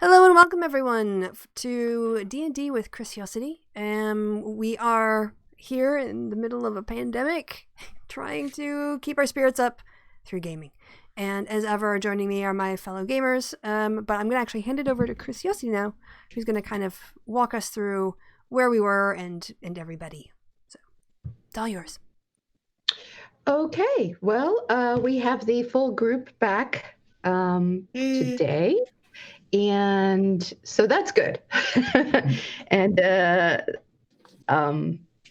Hello and welcome everyone to D&D with Chrisiousity. We are here in the middle of a pandemic trying to keep our spirits up through gaming. And as ever, joining me are my fellow gamers, but I'm going to actually hand it over to Chrisiousity now, who's going to kind of walk us through where we were and everybody. So, it's all yours. Okay, well, we have the full group back today. And so that's good. And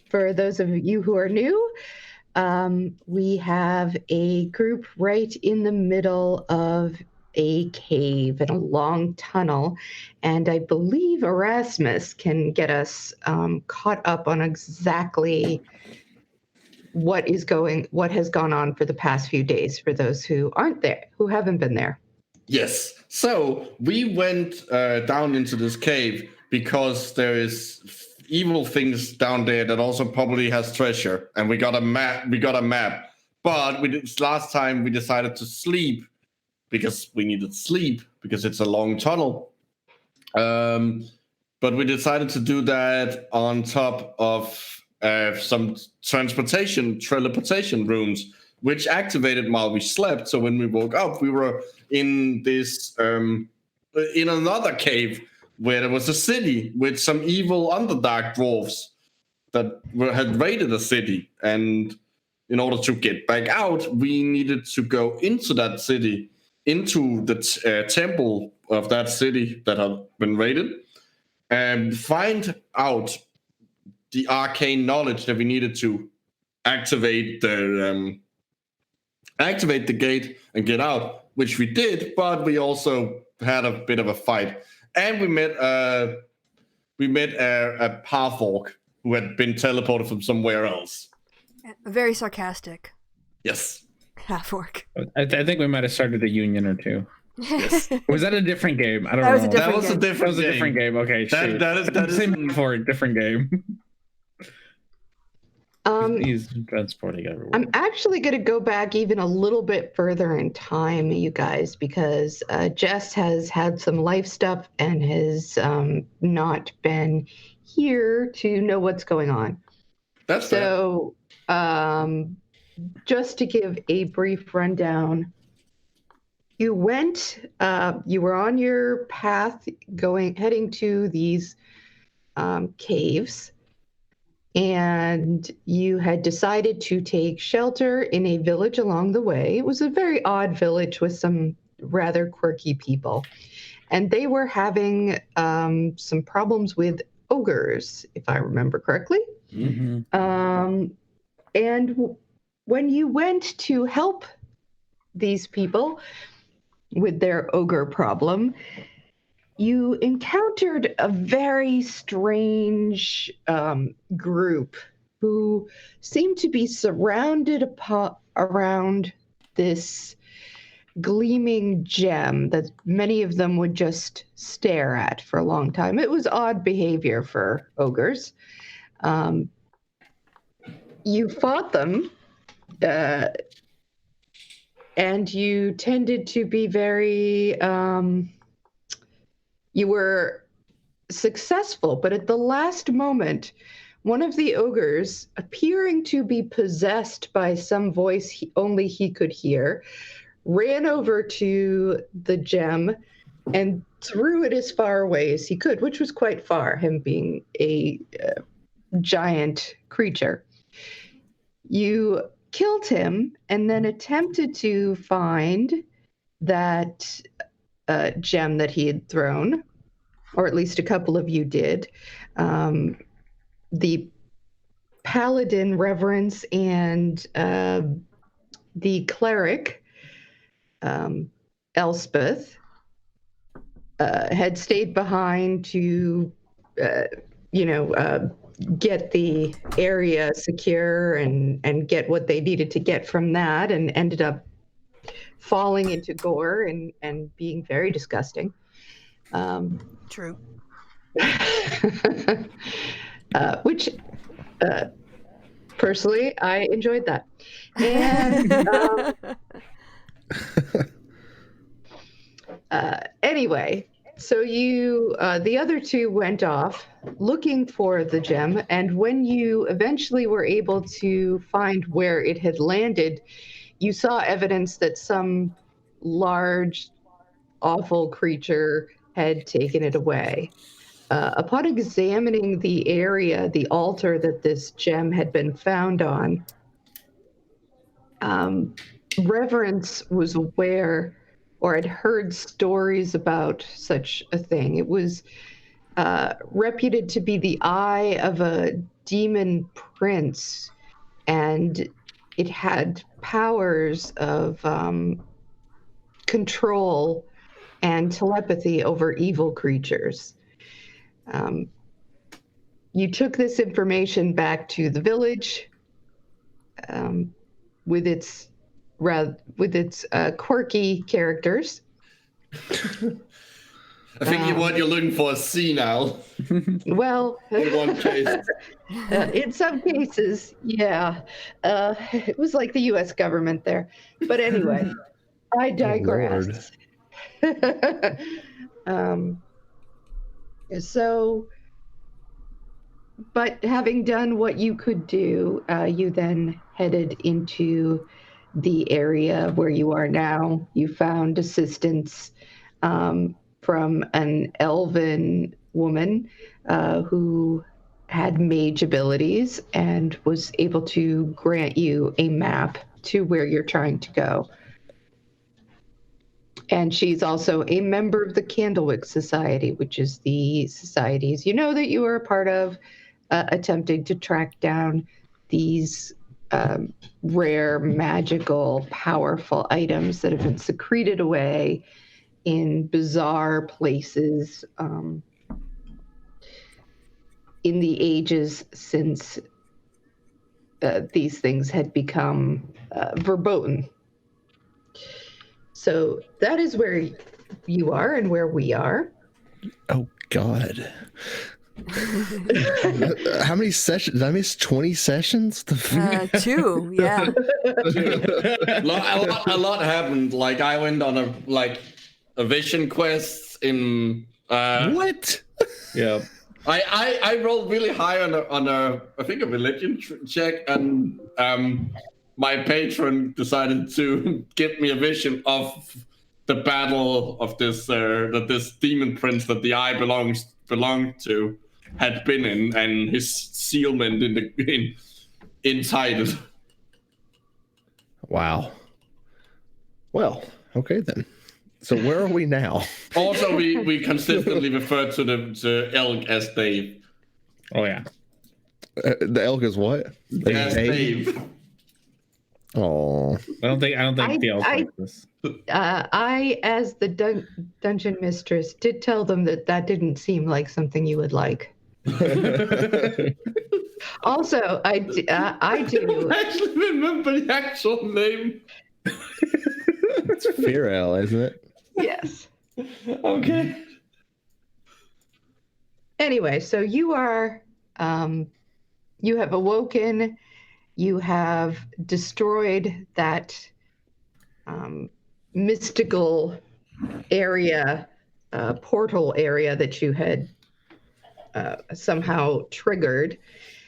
for those of you who are new, we have a group right in the middle of a cave in a long tunnel. And I believe Erasmus can get us caught up on exactly what has gone on for the past few days for those who aren't there, who haven't been there. Yes. So we went down into this cave because there is evil things down there that also probably has treasure, and we got a map. But last time we decided to sleep because we needed sleep because it's a long tunnel. But we decided to do that on top of some teleportation rooms, which activated while we slept. So when we woke up, we were in this in another cave where there was a city with some evil underdark dwarves that had raided the city. And in order to get back out, we needed to go into that city, into the temple of that city that had been raided, and find out the arcane knowledge that we needed to activate the gate and get out, which we did, but we also had a bit of a fight. And we met a half-orc who had been teleported from somewhere else. Very sarcastic. Yes. Half-orc. I think we might have started a union or two. Yes. Was that a different game? I don't That know. was a different That was game. a different game. Okay, shoot. That is same for a different game. He's transporting everywhere. I'm actually going to go back even a little bit further in time, you guys, because Jess has had some life stuff and has not been here to know what's going on. That's so. Just to give a brief rundown, you were on your path heading to these caves. And you had decided to take shelter in a village along the way. It was a very odd village with some rather quirky people. And they were having some problems with ogres, if I remember correctly. Mm-hmm. And when you went to help these people with their ogre problem, you encountered a very strange group who seemed to be surrounded around this gleaming gem that many of them would just stare at for a long time. It was odd behavior for ogres. You fought them, and you tended to be very... You were successful, but at the last moment, one of the ogres, appearing to be possessed by some voice only he could hear, ran over to the gem and threw it as far away as he could, which was quite far, him being a giant creature. You killed him and then attempted to find that gem that he had thrown, or at least a couple of you did. The paladin Reverence and the cleric Elspeth had stayed behind to get the area secure and get what they needed to get from that, and ended up falling into gore and being very disgusting. True. Which, personally, I enjoyed that. And anyway, So you, the other two went off looking for the gem, and when you eventually were able to find where it had landed, you saw evidence that some large, awful creature had taken it away. Upon examining the area, the altar that this gem had been found on, Reverence was aware or had heard stories about such a thing. It was reputed to be the eye of a demon prince, and it had powers of control and telepathy over evil creatures. You took this information back to the village with its quirky characters. I think what you're looking for is senile. Well, In one case. in some cases, yeah. It was like the U.S. government there. But anyway, I digress. So, but having done what you could do, you then headed into the area where you are now. You found assistance from an elven woman who had mage abilities and was able to grant you a map to where you're trying to go. And she's also a member of the Candlewick Society, which is the societies you know that you are a part of, attempting to track down these rare, magical, powerful items that have been secreted away in bizarre places in the ages since these things had become verboten. So that is where you are and where we are. Oh, God. How many sessions? Did I miss 20 sessions? 2, yeah. a lot happened. Like I went on a vision quest in What? Yeah. I rolled really high on a I think a religion check, and my patron decided to give me a vision of the battle of this that this demon prince that the eye belonged to had been in, and his sealment inside it. Wow. Well, okay then. So where are we now? Also, we consistently refer to the elk as Dave. Oh yeah. The elk is what? As Dave. Oh. I don't think the elk like this. I, as the dungeon mistress, did tell them that didn't seem like something you would like. Also, I do. I actually remember the actual name. It's Fearel, isn't it? Yes. Okay. Anyway, so you are, you have awoken, you have destroyed that mystical area, portal area that you had somehow triggered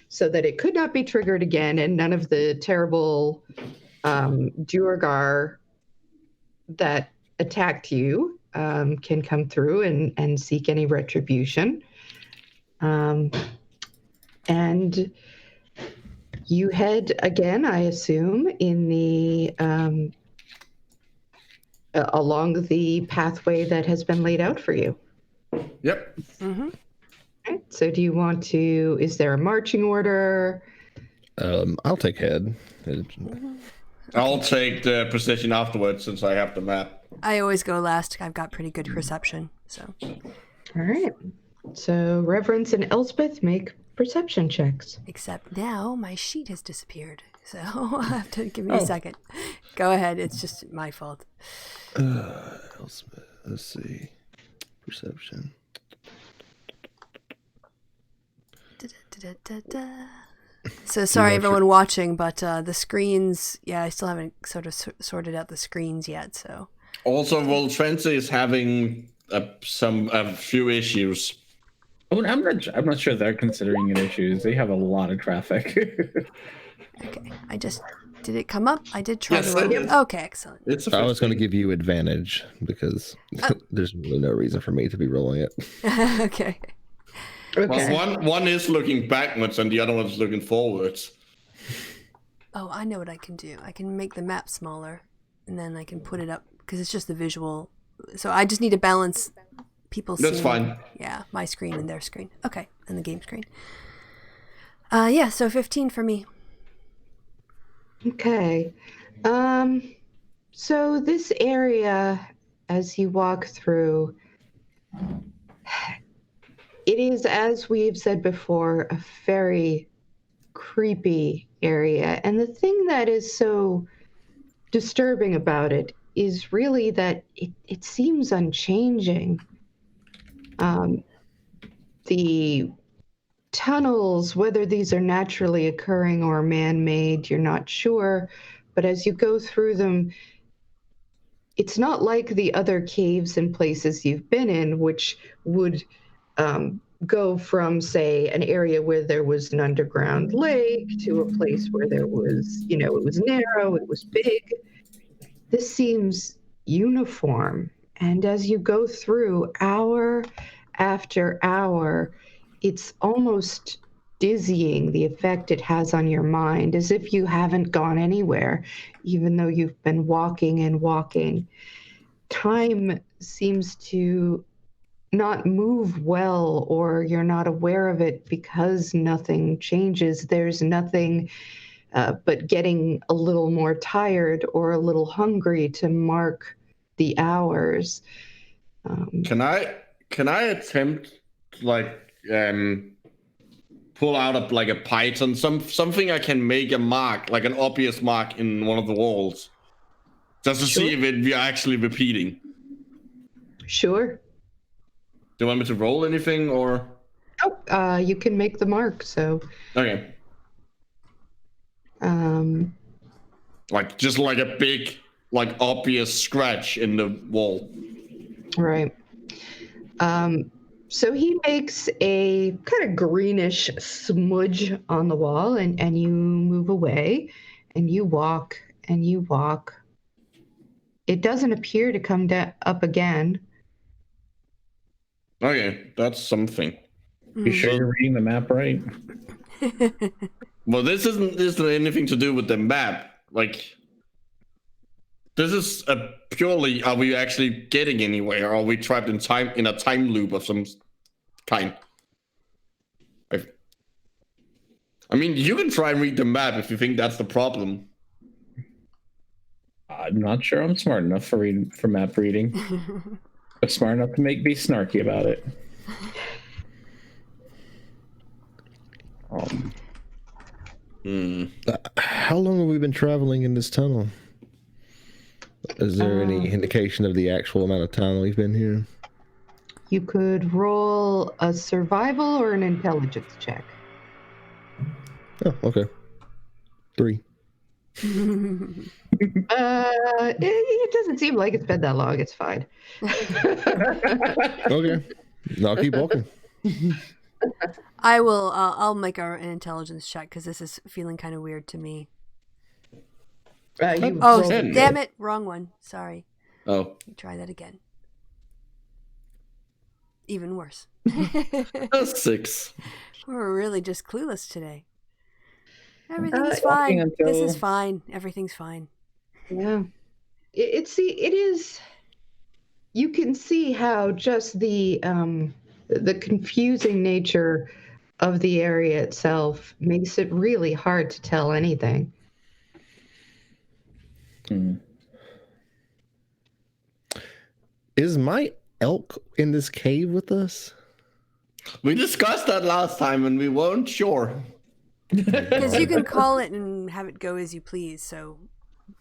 so that it could not be triggered again, and none of the terrible Duergar that attacked you can come through and seek any retribution. And you head again, I assume, in the along the pathway that has been laid out for you. Yep. Mm-hmm. Okay, so do you want to, is there a marching order? I'll take head. I'll take the position afterwards since I have the map. I always go last. I've got pretty good perception, so. All right. So Reverence and Elspeth make perception checks. Except now my sheet has disappeared, so I'll have to give me a second. Go ahead. It's just my fault. Elspeth, let's see. Perception. Da-da-da-da-da. So sorry everyone watching, but the screens, I still haven't sort of sorted out the screens yet, so. Also, Roll20 is having a few issues. I'm not sure they're considering it issues. They have a lot of traffic. Okay, did it come up? I did try Yes, to roll. it did. Okay, excellent. It's a I was going to 15. give you advantage because there's really no reason for me to be rolling it. Okay. Okay. Well, one is looking backwards and the other one's looking forwards. Oh, I know what I can do. I can make the map smaller, and then I can put it up because it's just the visual. So I just need to balance people seeing. That's fine. Yeah, my screen and their screen. Okay, and the game screen. Yeah, so 15 for me. Okay. So this area, as you walk through, it is, as we've said before, a very creepy area. And the thing that is so disturbing about it is really that it seems unchanging. The tunnels, whether these are naturally occurring or man-made, you're not sure. But as you go through them, it's not like the other caves and places you've been in, which would go from, say, an area where there was an underground lake to a place where there was, it was narrow, it was big. This seems uniform. And as you go through hour after hour, it's almost dizzying, the effect it has on your mind, as if you haven't gone anywhere, even though you've been walking and walking. Time seems to not move well, or you're not aware of it because nothing changes. There's nothing but getting a little more tired or a little hungry to mark the hours. Can I attempt pull out a python, something I can make a mark, like an obvious mark in one of the walls, just to see if we're actually repeating? Sure. Do you want me to roll anything or? Oh, you can make the mark. So. Okay. Just like a big, obvious scratch in the wall. Right. So he makes a kind of greenish smudge on the wall, and you move away, and you walk, and you walk. It doesn't appear to come up again. Okay, that's something. You sure you're reading the map right? Well, this isn't anything to do with the map. This is purely, are we actually getting anywhere? Or are we trapped in a time loop of some kind? I mean, you can try and read the map if you think that's the problem. I'm not sure I'm smart enough for map reading. But smart enough to be snarky about it. How long have we been traveling in this tunnel? Is there any indication of the actual amount of time we've been here? You could roll a survival or an intelligence check. Oh, okay. 3. It doesn't seem like it's been that long. It's fine. Okay. I'll keep walking. I will. I'll make an intelligence check because this is feeling kind of weird to me. Damn it! Wrong one. Sorry. Oh. Try that again. Even worse. 6. We're really just clueless today. Everything's fine. This is fine. Everything's fine. Yeah. It is. You can see how just the confusing nature of the area itself makes it really hard to tell anything. Is my elk in this cave with us? We discussed that last time and we weren't sure. Because you can call it and have it go as you please, so...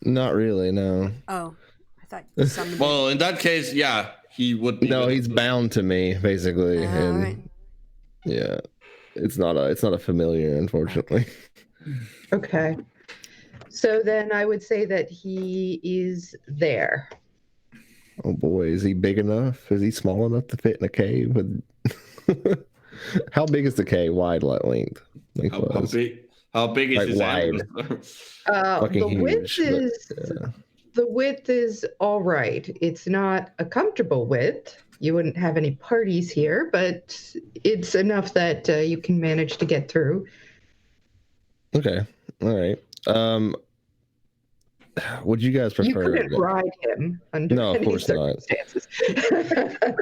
Not really, no. Oh, I thought somebody... Well, in that case, yeah, he would be... No, he's bound to me, basically. And right. yeah, it's not a familiar, unfortunately. Okay. So then I would say that he is there. Oh boy, is he big enough? Is he small enough to fit in a cave? How big is the cave? Wide length? How big is Like his wide. amethyst? Fucking The width huge. the width is all right. It's not a comfortable width. You wouldn't have any parties here, but it's enough that you can manage to get through. Okay. All right. Would you guys You prefer? couldn't ride him under No, of any course not. circumstances.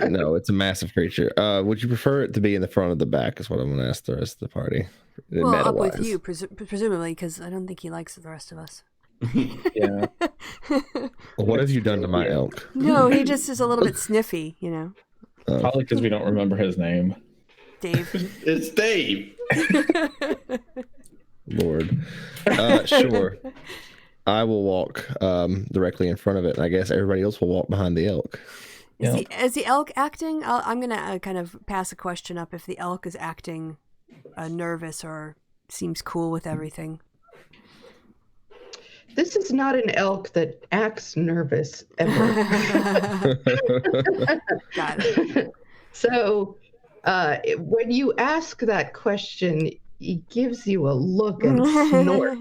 No, it's a massive creature. Would you prefer it to be in the front or the back? Is what I'm going to ask the rest of the party. Well, up with Meta-wise. you, presumably, because I don't think he likes the rest of us. Yeah. What have you done to my elk? No, he just is a little bit sniffy, you know. Probably because we don't remember his name. Dave. It's Dave. Lord. Sure. I will walk directly in front of it, and I guess everybody else will walk behind the elk. Is the elk acting? I'm going to kind of pass a question up if the elk is acting nervous or seems cool with everything. This is not an elk that acts nervous ever. Got it. So when you ask that question, he gives you a look and snort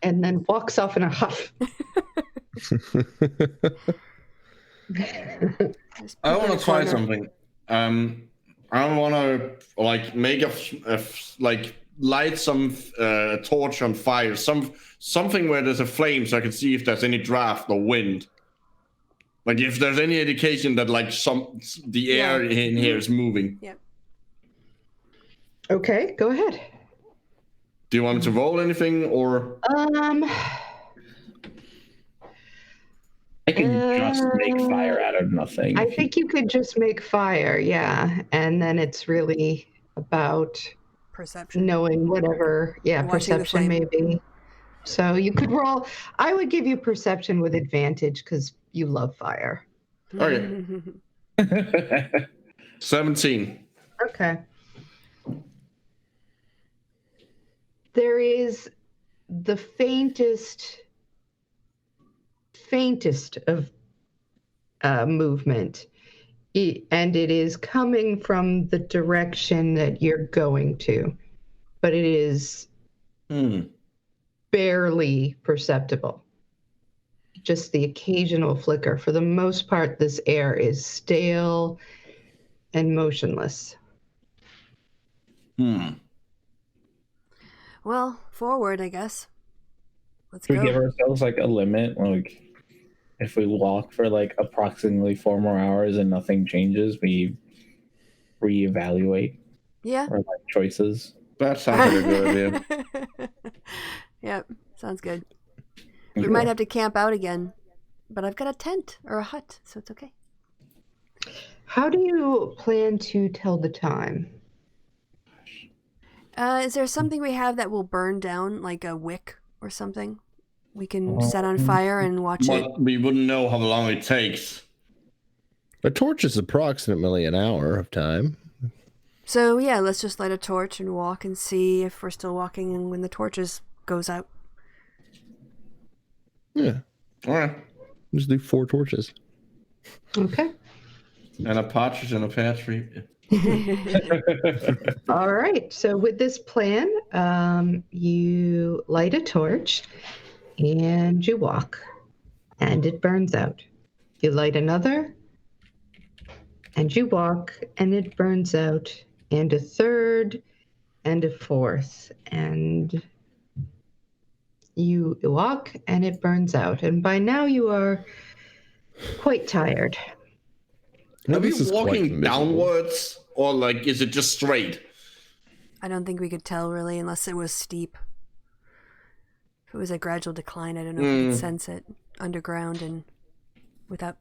and then walks off in a huff. I want to try something. I want to like make like light some torch on fire, something where there's a flame, so I can see if there's any draft or wind. Like if there's any indication that like the air in here is moving. Yep. Okay, go ahead. Do you want me to roll anything or? I can just make fire out of nothing. I think you could just make fire, yeah, and then it's really about Perception. knowing whatever, Watching perception maybe. So you could roll. I would give you perception with advantage because you love fire. Okay. 17. Okay. There is the faintest of movement, and it is coming from the direction that you're going to, but it is barely perceptible. Just the occasional flicker. For the most part, this air is stale and motionless. Well, forward, I guess. Let's Should go. we give ourselves like a limit? Like, if we walk for like approximately 4 more hours and nothing changes, we reevaluate our life choices. That sounds like a good idea. Yep, sounds good. We might have to camp out again, but I've got a tent or a hut, so it's okay. How do you plan to tell the time? Is there something we have that will burn down, like a wick or something? We can set on fire and watch it. We wouldn't know how long it takes. A torch is approximately an hour of time. So yeah, let's just light a torch and walk and see if we're still walking and when the torches goes out. Yeah. All right. Just do 4 torches. Okay. And a partridge and a pear tree. All right. So with this plan, you light a torch and you walk and it burns out. You light another and you walk and it burns out, and a third and a fourth, and you walk and it burns out. And by now you are quite tired. Are we walking downwards, or like is it just straight? I don't think we could tell really unless it was steep. If it was a gradual decline, I don't know if we could sense it underground and without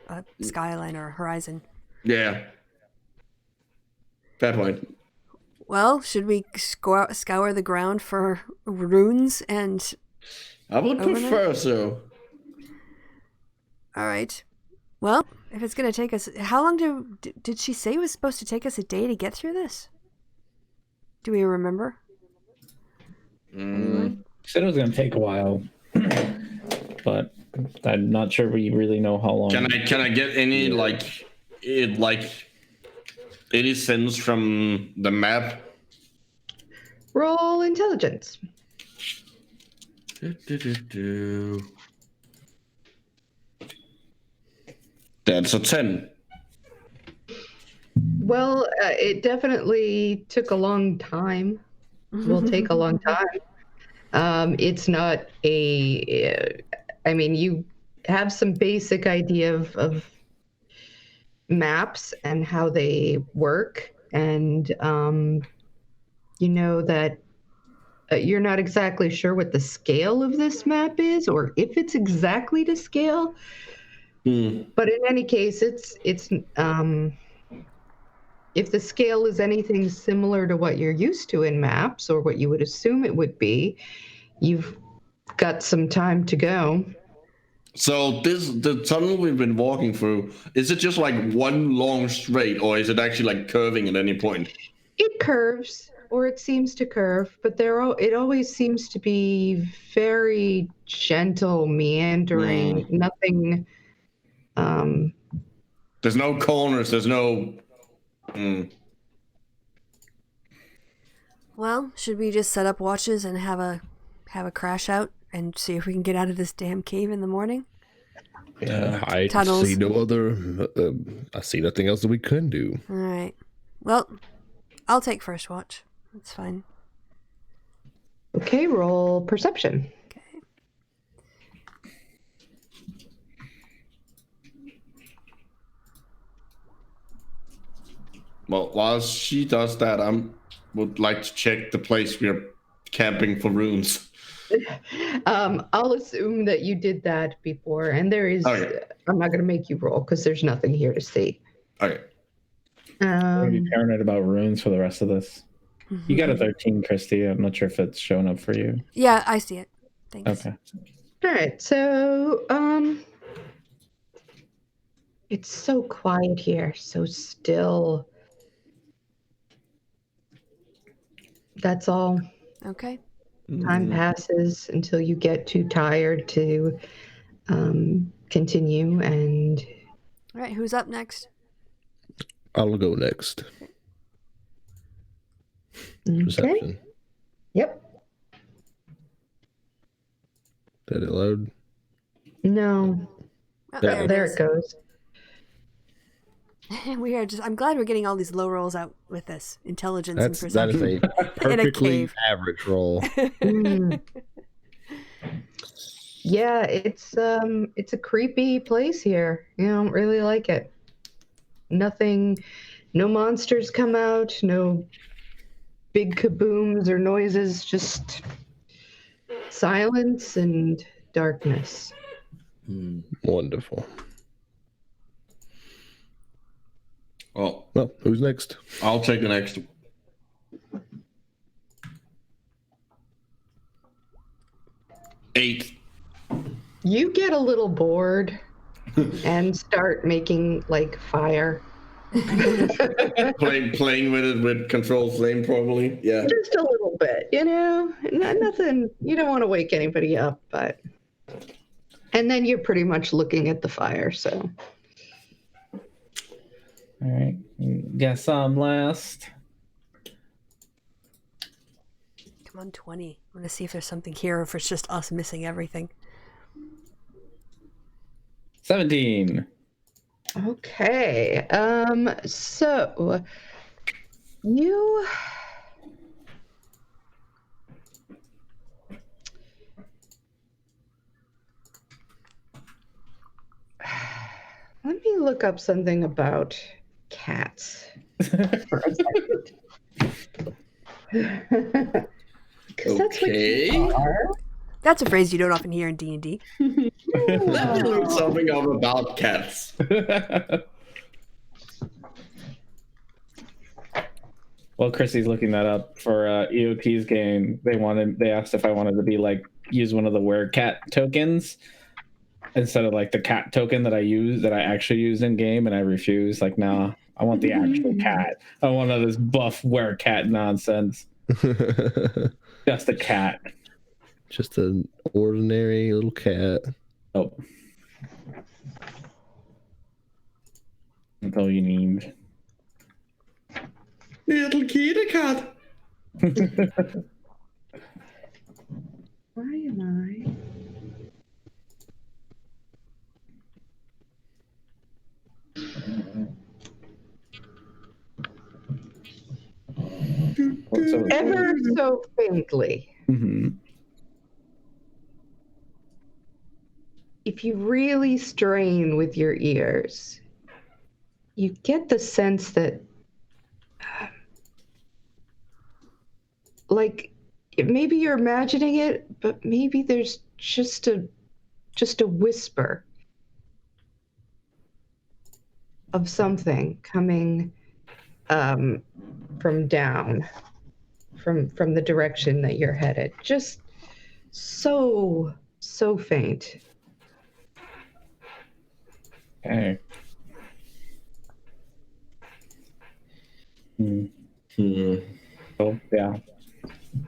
a skyline or a horizon. Yeah. Fair point. Well, should we scour the ground for runes and... I would prefer so. All right. Well, if it's going to take us... How long did she say it was supposed to take us a day to get through this? Do we remember? She said it was going to take a while. but I'm not sure we really know how long. Can I get any any sense from the map? Roll intelligence. That's a 10. Well, it definitely took a long time. Will take a long time. It's not I mean, you have some basic idea of maps and how they work, and you know that you're not exactly sure what the scale of this map is, or if it's exactly to scale. But in any case, it's if the scale is anything similar to what you're used to in maps, or what you would assume it would be, you've got some time to go. So the tunnel we've been walking through, is it just like one long straight, or is it actually like curving at any point? It curves, or it seems to curve, but it always seems to be very gentle, meandering, nothing. There's no corners, there's no... Well, should we just set up watches and have a crash out and see if we can get out of this damn cave in the morning? Yeah, I Tunnels. see no other. I see nothing else that we can do. All right. Well, I'll take first watch. That's fine. Okay, roll perception. Okay. Well, while she does that, would like to check the place we're camping for runes. I'll assume that you did that before, and there is. Okay. I'm not going to make you roll because there's nothing here to see. Okay. I'm going to be paranoid about runes for the rest of this. You got a 13, Christy. I'm not sure if it's shown up for you. Yeah, I see it. Thanks. Okay. All right, so it's so quiet here, so still. That's all. Okay. Time passes until you get too tired to continue, and All right, who's up next? I'll go next. okay. Perception. Yep. Did it load? No. Oh, There is. it goes. We are just. I'm glad we're getting all these low rolls out with this intelligence and That perception. is a perfectly cave. average roll. Yeah, it's a creepy place here. You don't really like it. Nothing, no monsters come out, no big kabooms or noises, just silence and darkness. Wonderful. Well, who's next? I'll take the next. Eight. You get a little bored and start making like fire. playing with it with control flame, probably. Yeah. Just a little bit, you know. Nothing. You don't want to wake anybody up, but. And then you're pretty much looking at the fire, so. All right. Guess I'm last. Come on, 20. I want to see if there's something here or if it's just us missing everything. 17. Okay. So you let me look up something about cats for a second. Because that's what you are. That's a phrase you don't often hear in D&D. Let's look something up about cats. Well, Chrissy's looking that up for EOT's game. They asked if I wanted to be like use one of the werecat tokens instead of like the cat token that I actually use in game, and I refuse. Like, nah, I want the actual cat. I want all this buff werecat nonsense. Just a cat. Just an ordinary little cat. Oh. That's all you need. Little kitty cat. Why am I? Ever so faintly. Mm-hmm. If you really strain with your ears, you get the sense that, like, maybe you're imagining it, but maybe there's just a whisper of something coming from down, from the direction that you're headed. Just so faint. Okay. Hmm. So yeah.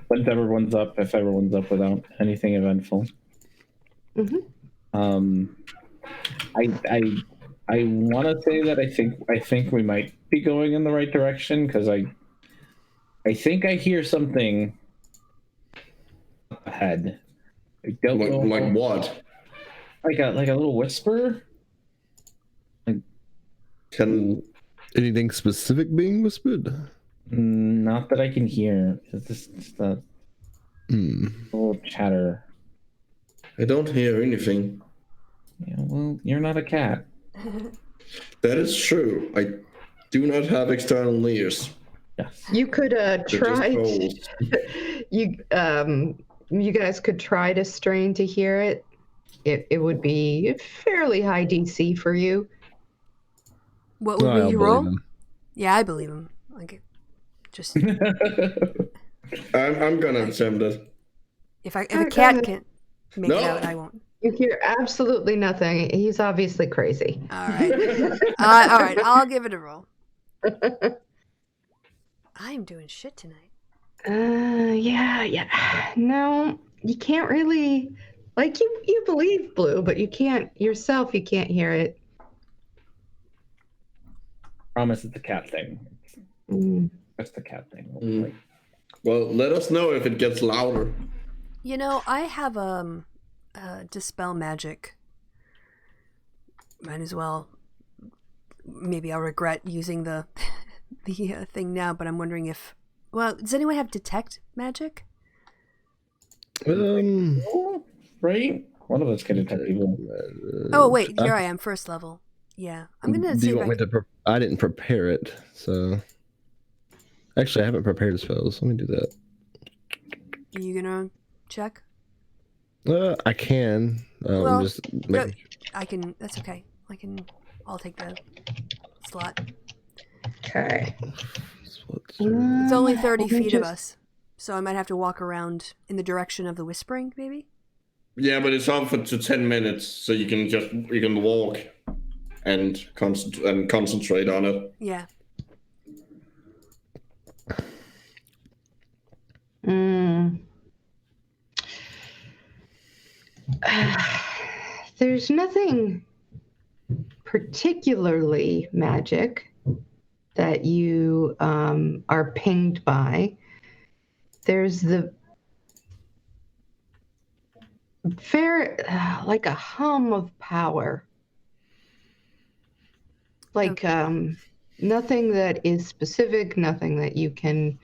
Once everyone's up, if everyone's up without anything eventful. Mm-hmm. I want to say that I think we might be going in the right direction because I think I hear something ahead. I don't know. Like what? Like a little whisper. Can Anything specific being whispered? Not that I can hear. It's just a little chatter. I don't hear anything. Yeah, well, you're not a cat. That is true. I do not have external ears. Yes. You could try. You guys could try to strain to hear it. It would be fairly high DC for you. What would I'll we believe roll? him. Yeah, I believe him. Like, just I'm gonna attempt it. if a cat can't make it No. out, I won't. You hear absolutely nothing. He's obviously crazy. All right. All right. I'll give it a roll. I'm doing shit tonight. Yeah. No, you can't really. Like you believe Blue, but you can't yourself. You can't hear it. Promise it's a cat thing. Mm. That's the cat thing. Mm. Well, let us know if it gets louder. You know, I have dispel magic. Might as well. Maybe I'll regret using the thing now, but I'm wondering if. Well, does anyone have detect magic? Right? One of us can detect evil. Oh wait, here I am, first level. Yeah, I'm gonna. Do you want me to? I didn't prepare it, so actually I haven't prepared the spells. Let me do that. Are you gonna check? I can. Well, I'm just making I can. That's okay. I'll take the slot. Okay. It's only 30 let me feet of just- us, so I might have to walk around in the direction of the whispering, maybe. Yeah, but it's on for 10 minutes, so you can walk and concentrate on it. Yeah. There's nothing particularly magic that you are pinged by. There's the like a hum of power. Like nothing that is specific, nothing that you can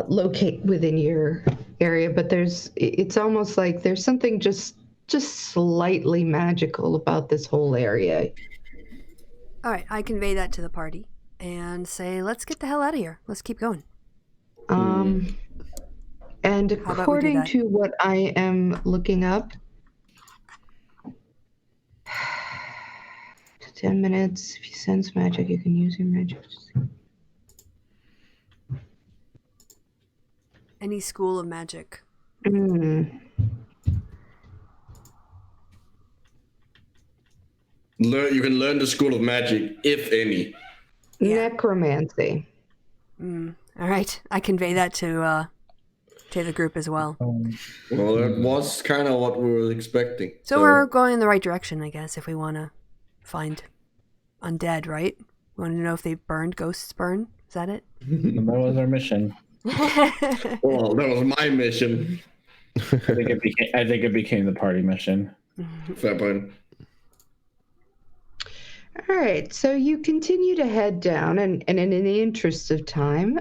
locate within your area, but it's almost like there's something just slightly magical about this whole area. All right, I convey that to the party and say, let's get the hell out of here. Let's keep going. And How about we do according that? to what I am looking up, 10 minutes. If you sense magic, you can use your magic. Any school of magic. You can learn the school of magic, if any. Yeah. Necromancy. All right, I convey that to to the group as well. Well, that was kind of what we were expecting. So we're going in the right direction, I guess, if we want to find undead, right? We want to know if they burned, ghosts burn. Is that it? That was our mission. Well, that was my mission. I think it became the party mission. Fair point. All right, so you continue to head down, and in the interest of time,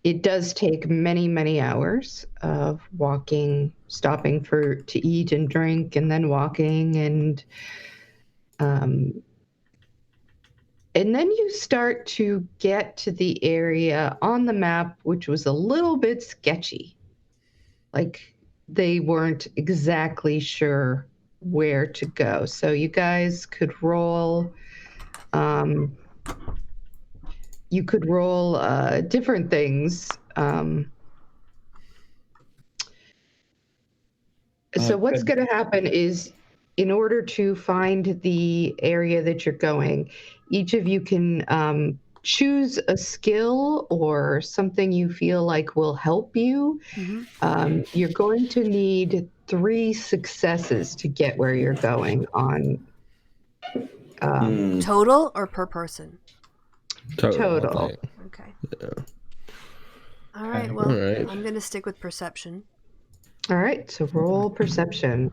it does take many, many hours of walking, stopping to eat and drink, and then walking, and then you start to get to the area on the map, which was a little bit sketchy. Like they weren't exactly sure where to go. So you guys could roll. You could roll different things. So what's going to happen is, in order to find the area that you're going, each of you can choose a skill or something you feel like will help you. Mm-hmm. You're going to need 3 successes to get where you're going on. Total or per person? Total. I think. Okay. Yeah. All right. Well, All right. I'm going to stick with perception. All right, so roll perception.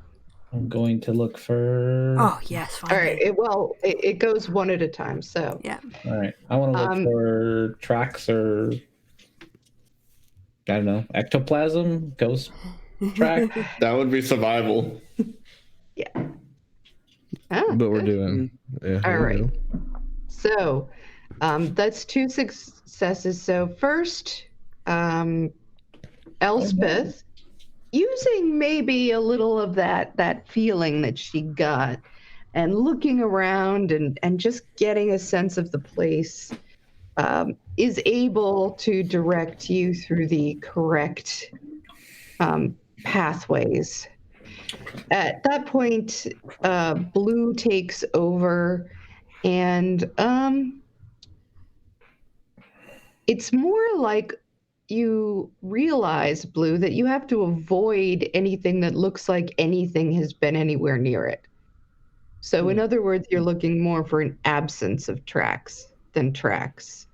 I'm going to look for. Oh, yes. Finally. All right, it goes one at a time, so. Yeah. All right. I want to look for tracks or, I don't know, ectoplasm, ghost track. That would be survival. Yeah. Oh, But we're good. doing. Yeah, All here we right. go. So that's 2 successes. So first, Elspeth, using maybe a little of that feeling that she got, and looking around and just getting a sense of the place, is able to direct you through the correct pathways. At that point, Blue takes over, and it's more like you realize, Blue, that you have to avoid anything that looks like anything has been anywhere near it. So in other words, you're looking more for an absence of tracks than tracks.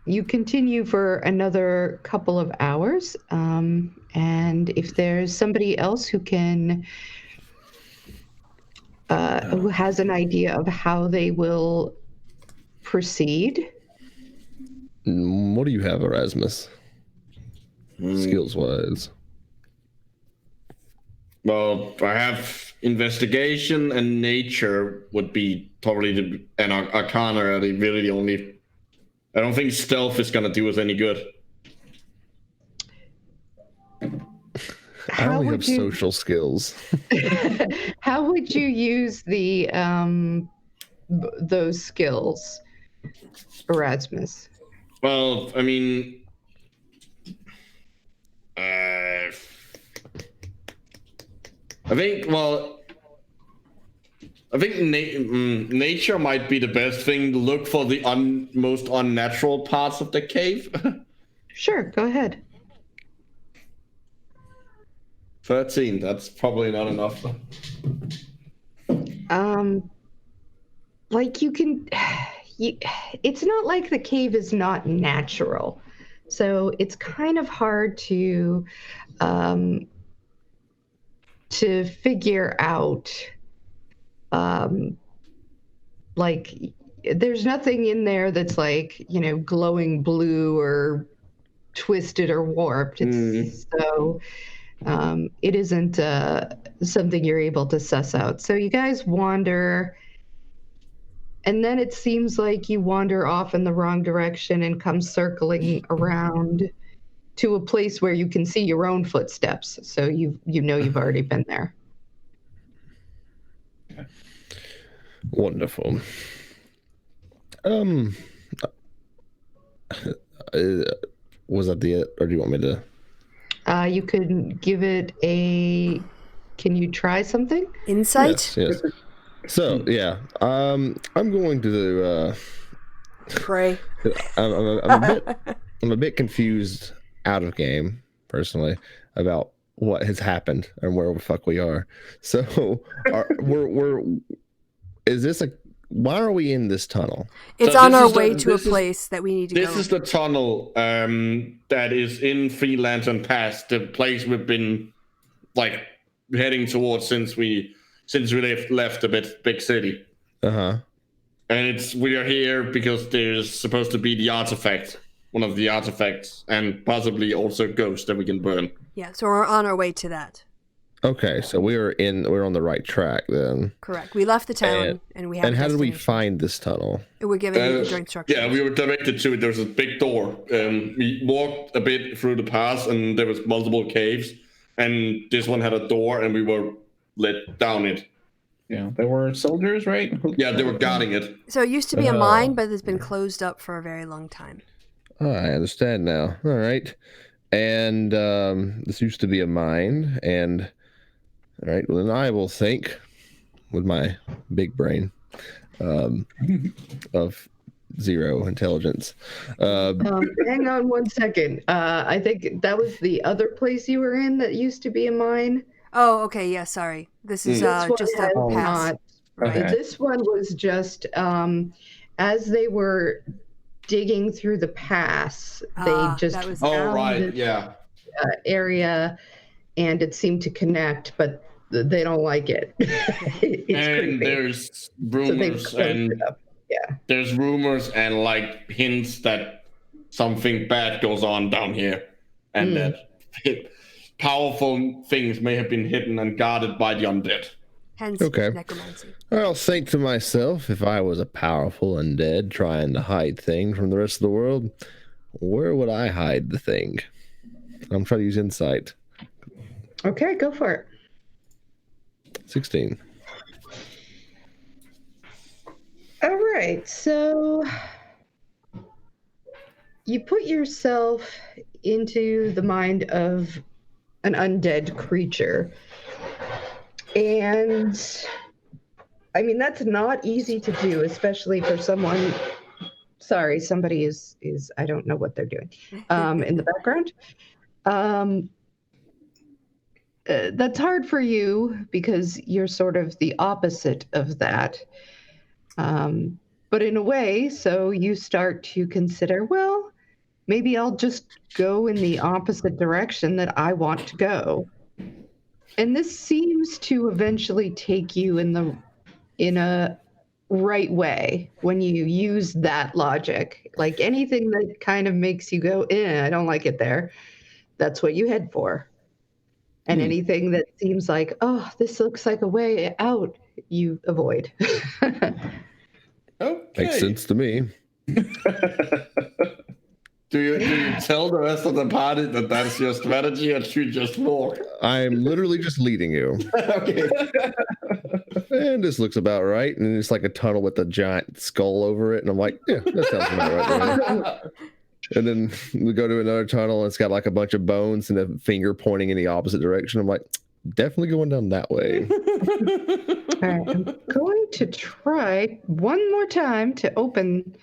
You continue for another couple of hours, and if there's somebody else who can, who has an idea of how they will proceed. What do you have, Erasmus? Skills wise. Well, I have investigation and nature would be probably and arcana are really the only. I don't think stealth is gonna do us any good. I only have social skills. How would you use the those skills, Erasmus? Well, I mean, I think. Well, I think nature might be the best thing to look for the most unnatural parts of the cave. Sure, go ahead. 13. That's probably not enough. Like you can. It's not like the cave is not natural, so it's kind of hard to figure out. Like there's nothing in there that's like, glowing blue or twisted or warped. It's so it isn't something you're able to suss out. So you guys wander. And then it seems like you wander off in the wrong direction and come circling around to a place where you can see your own footsteps. So you've already been there. Wonderful. Was that the or do you want me to? You could give it a. Can you try something? Insight? Yes. So yeah, I'm going to Pray. I'm a bit I'm a bit confused out of game, personally, about what has happened and where the fuck we are. So, is this a? Why are we in this tunnel? It's So on this our is the- way to a this is- place that we need to go. This is the tunnel that is in Free Lantern Pass, the place we've been like heading towards since we left the big city. Uh-huh. And we are here because there's supposed to be the artifact, one of the artifacts, and possibly also ghosts that we can burn. Yeah, so we're on our way to that. Okay, so we're on the right track then. Correct. We left the town and we have. And a how did we destination. find this tunnel? We're given the instructions. Yeah, we were directed to it. There's a big door. We walked a bit through the pass, and there was multiple caves, and this one had a door, and we were let down it. Yeah, there were soldiers, right? Yeah, they were guarding it. So it used to be a mine, but it's been closed up for a very long time. Oh, I understand now. All right. And this used to be a mine, and all right, well, then I will think with my big brain of 0 intelligence. Hang on one second. I think that was the other place you were in that used to be a mine. Oh, okay. Yeah, sorry. This is This one just has a pass. not. Okay. This one was just as they were digging through the pass, they just that was- Oh, found right. this, Yeah. area, and it seemed to connect, but they don't like it. It's And creepy. there's So they've rumors closed and it up. Yeah. there's rumors and like hints that something bad goes on down here, and that powerful things may have been hidden and guarded by the undead. Hence Okay. necromancy. I'll think to myself, if I was a powerful undead trying to hide things from the rest of the world, where would I hide the thing? I'm trying to use insight. Okay, go for it. 16. All right, so you put yourself into the mind of an undead creature. And I mean, that's not easy to do, especially for someone. Sorry, somebody is I don't know what they're doing in the background. That's hard for you because you're sort of the opposite of that. But in a way, so you start to consider, well, maybe I'll just go in the opposite direction that I want to go. And this seems to eventually take you in a right way when you use that logic. Like anything that kind of makes you go, I don't like it there, that's what you head for. And anything that seems like, oh, this looks like a way out, you avoid. Okay. Makes sense to me. Do you tell the rest of the party that that's your strategy, or should you just walk? I'm literally just leading you. Okay. And this looks about right. And it's like a tunnel with a giant skull over it. And I'm like, yeah, that sounds about right. There. And then we go to another tunnel and it's got like a bunch of bones and a finger pointing in the opposite direction. I'm like, definitely going down that way. All right, I'm going to try one more time to open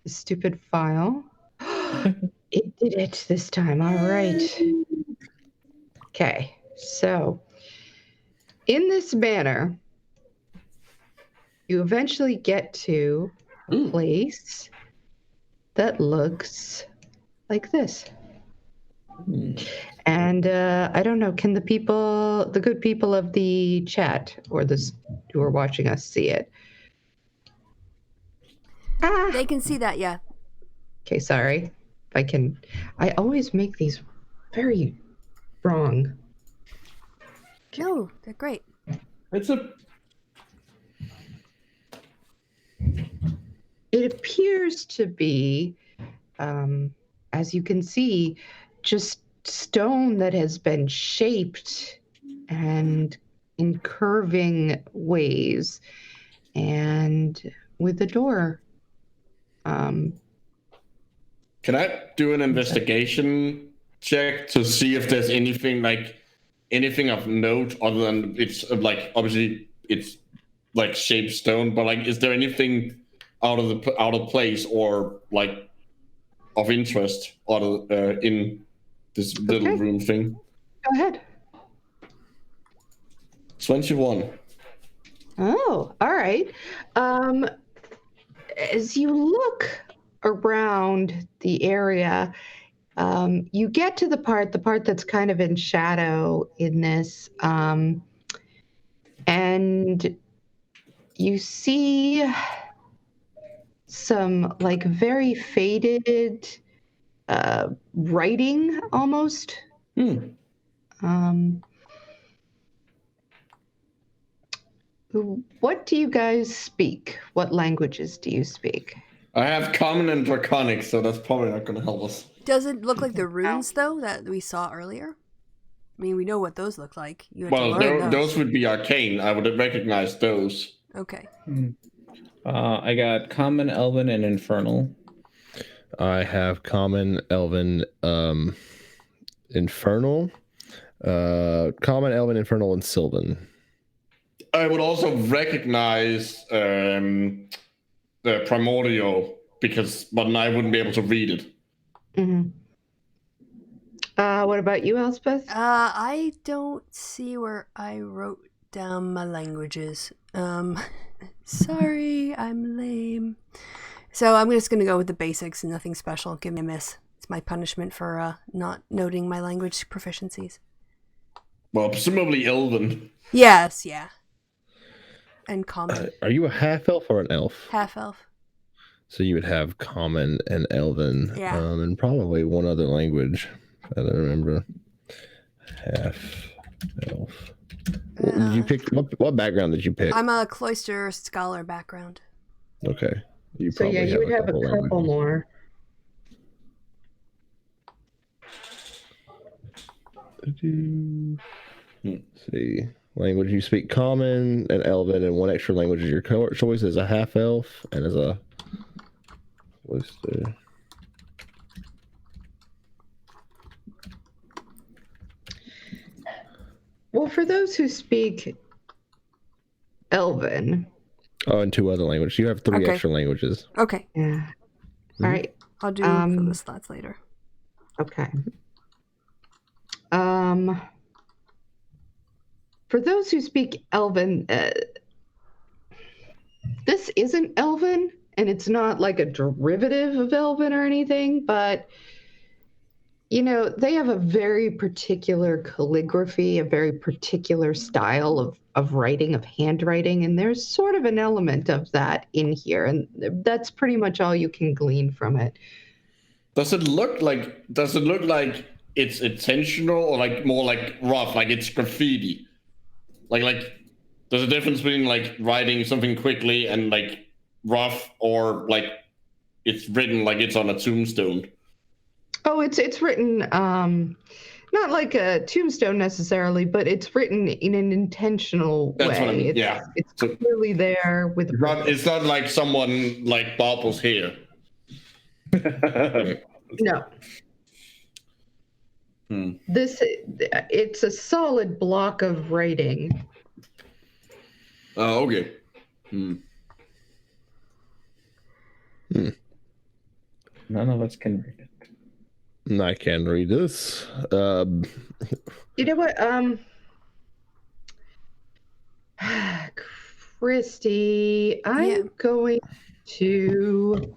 the stupid file. It did it this time. All right. Okay, so in this manner, you eventually get to a place that looks like this. And I don't know, can the good people of the chat or who are watching us see it? They can see that, yeah. Okay, sorry. I always make these very wrong. No, they're great. It appears to be, as you can see, just stone that has been shaped and in curving ways and with a door. Can I do an investigation check to see if there's anything of note other than it's like obviously it's like shaped stone, but like is there anything out of place or like of interest in this little Okay. room thing. Go ahead. 21. Oh, all right. As you look around the area, you get to the part that's kind of in shadow in this, and you see some like very faded writing almost. What do you guys speak? What languages do you speak? I have Common and Draconic, so that's probably not going to help us. Does it look like the runes, though, that we saw earlier? I mean, we know what those look like. You had to learn those would be arcane. I would recognize those. Okay. I got Common, Elven, and Infernal. I have Common, Elven, Infernal, Common, Elven, Infernal, and Sylvan. I would also recognize the Primordial but I wouldn't be able to read it. Mm-hmm. What about you, Elspeth? I don't see where I wrote down my languages. Sorry, I'm lame. So I'm just gonna go with the basics and nothing special. Give me a miss. It's my punishment for not noting my language proficiencies. Well, presumably Elven. Yes, yeah. And common. Are you a half elf or an elf? Half elf. So you would have Common and Elven, Yeah. And probably one other language. I don't remember. Half elf. You picked what background did you pick? I'm a cloister scholar background. Okay. You So yeah, you would have a couple more. Let's see. Language you speak Common and Elven, and one extra language is your choice as a half elf and as a cloister. Well, for those who speak Elven. Oh, and two other languages. You have three extra languages. Okay. Yeah. Mm-hmm. All right. I'll do the stats later. Okay. For those who speak Elven, this isn't Elven, and it's not like a derivative of Elven or anything, but you know, they have a very particular calligraphy, a very particular style of writing, of handwriting, and there's sort of an element of that in here, and that's pretty much all you can glean from it. Does it look like it's intentional or like more like rough, like it's graffiti? Like there's a difference between like writing something quickly and like rough, or like it's written like it's on a tombstone? Oh, it's written not like a tombstone necessarily, but it's written in an intentional way. That's what I mean. It's clearly there with. It's not like someone like bobbles here. No. It's a solid block of writing. Oh, okay. None of us can read it. I can read this. You know what? Christy, I'm going to.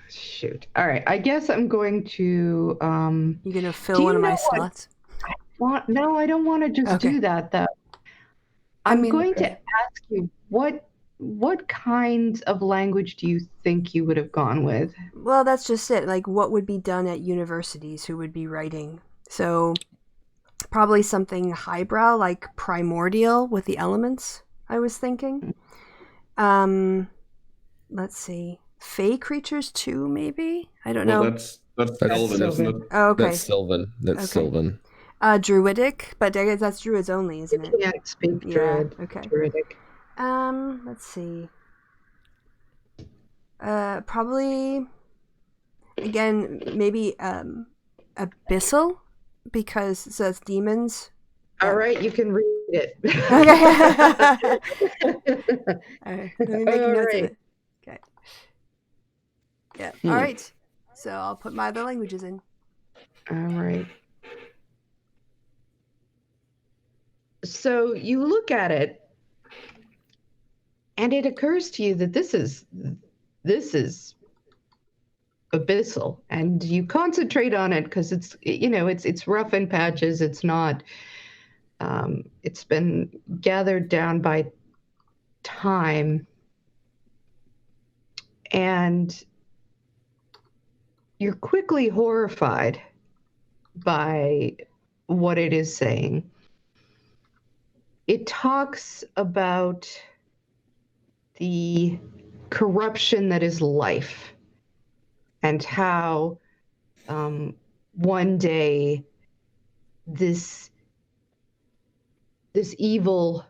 Shoot. All right. I guess I'm going to. You gonna fill one of my slots? No, I don't want to just do that though. I'm going to ask you what kinds of language do you think you would have gone with? Well, that's just it. Like, what would be done at universities? Who would be writing? So, probably something highbrow, like primordial with the elements. I was thinking. Let's see. Fey creatures too, maybe? I don't know. That's Elven, isn't it? Oh, okay. That's Sylvan. Sylvan. Druidic, but I guess that's druids only, isn't it? You can't speak druid. Yeah, okay. Druidic. Let's see. Probably, again, maybe abyssal, because it says demons. All right, you can read it. All right, let me make notes of it. Okay. All right. So I'll put my other languages in. All right. So you look at it, and it occurs to you that this is abyssal, and you concentrate on it because it's rough in patches. It's not. It's been gathered down by time, and you're quickly horrified by what it is saying. It talks about the corruption that is life, and how one day this evil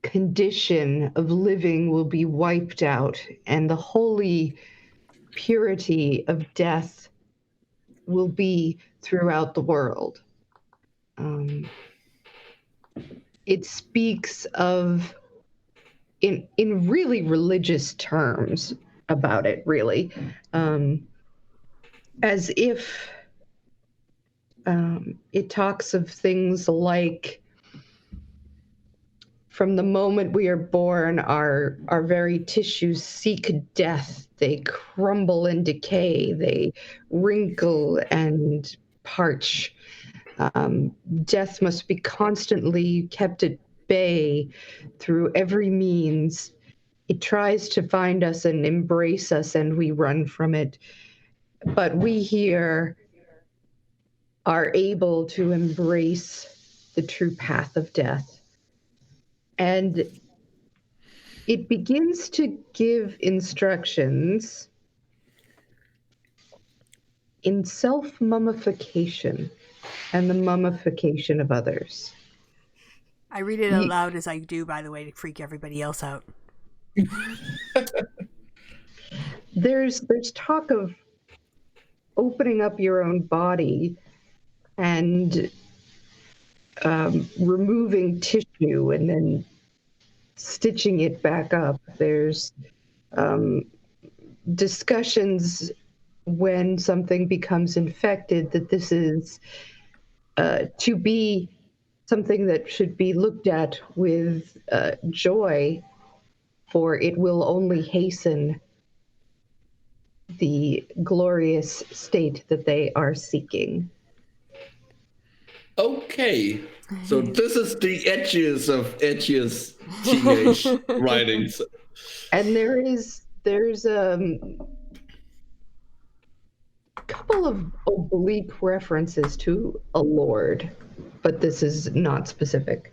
condition of living will be wiped out, and the holy purity of death will be throughout the world. It speaks of, in really religious terms about it, really, as if it talks of things like, from the moment we are born, our very tissues seek death. They crumble and decay. They wrinkle and parch. Death must be constantly kept at bay through every means. It tries to find us and embrace us, and we run from it. But we here are able to embrace the true path of death. And it begins to give instructions in self-mummification and the mummification of others. I read it out loud as I do, by the way, to freak everybody else out. There's talk of opening up your own body and removing tissue and then stitching it back up. There's discussions when something becomes infected that this is to be something that should be looked at with joy, for it will only hasten the glorious state that they are seeking. Okay, so this is the edgiest of edgiest teenage writings. And there's a couple of oblique references to a lord, but this is not specific.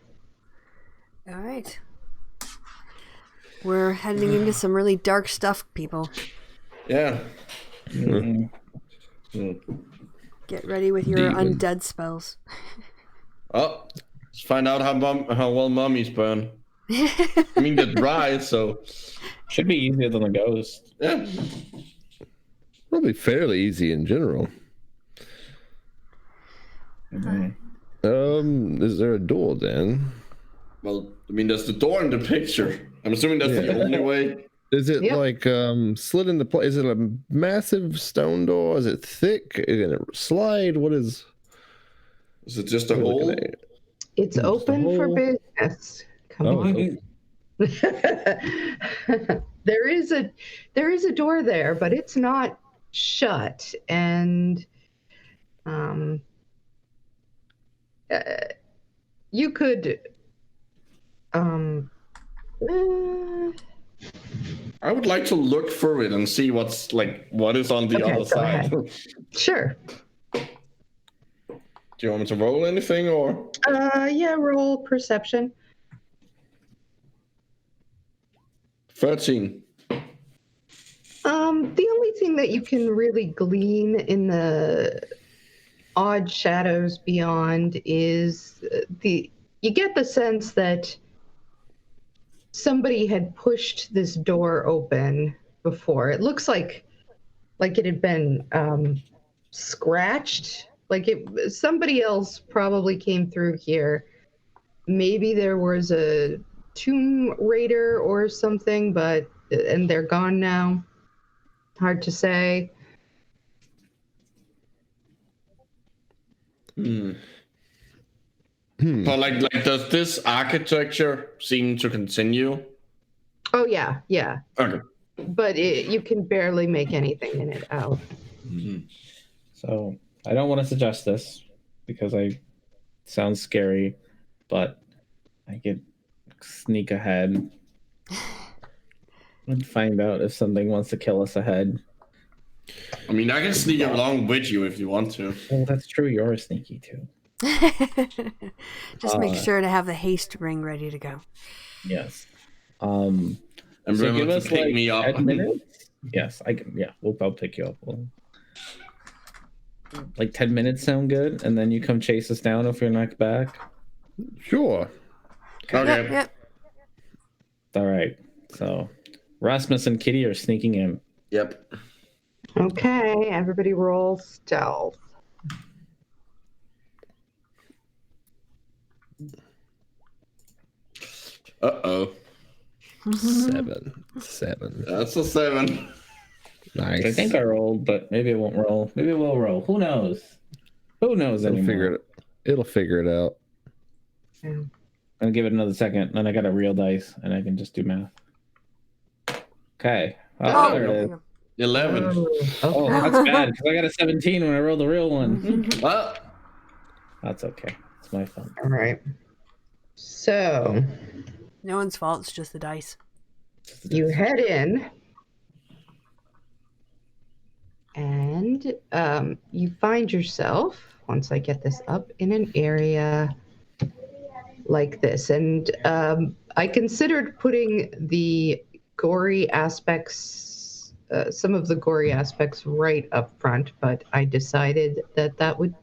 All right. We're heading into some really dark stuff, people. Yeah. Get ready with your undead spells. Oh, let's find out how well mummies burn. I mean, they're dry, so Should be easier than a ghost. yeah. Probably fairly easy in general. Is there a door then? Well, I mean, there's the door in the picture. I'm assuming that's the only way. Is it Yep. like slid into place? Is it a massive stone door? Is it thick? Is it slide? What is? Is it just a We're looking hole? at it. It's Just a open for hole. business. Come Oh, on. okay. There is a door there, but it's not shut, and you could I would like to look through it and see what is on the Okay, other go side. ahead. Sure. Do you want me to roll anything or? Yeah, roll perception. 13. The only thing that you can really glean in the odd shadows beyond is you get the sense that somebody had pushed this door open before. It looks like it had been scratched. Somebody else probably came through here. Maybe there was a tomb raider or something, but and they're gone now. Hard to say. But like, does this architecture seem to continue? Oh yeah. Okay. But you can barely make anything in it out. So I don't want to suggest this because I sounds scary, but I could sneak ahead and find out if something wants to kill us ahead. I mean, I can sneak along with you if you want to. Oh, that's true. You're sneaky too. Just make sure to have the haste ring ready to go. Yes. And So remember give to us pick like me up. 10 minutes. Yes, I can. Yeah, I'll pick you up. Like 10 minutes sound good, and then you come chase us down if you're knocked back. Sure. Okay. Yep. All right. So Rasmus and Kitty are sneaking in. Yep. Okay, everybody roll stealth. Uh-oh. 7. That's a 7. Nice. I think I rolled, but maybe it won't roll. Maybe it will roll. Who knows? Who knows anymore? It'll figure it out. Yeah. I'll give it another second, then I got a real dice, and I can just do math. Okay. Oh, There it is. 11. Oh, that's bad, because I got a 17 when I rolled the real one. Well, That's okay. It's my fault. All right. So No one's fault. It's just the dice. you head in, and you find yourself, once I get this up, in an area like this. And I considered putting the gory aspects, some of the gory aspects right up front, but I decided that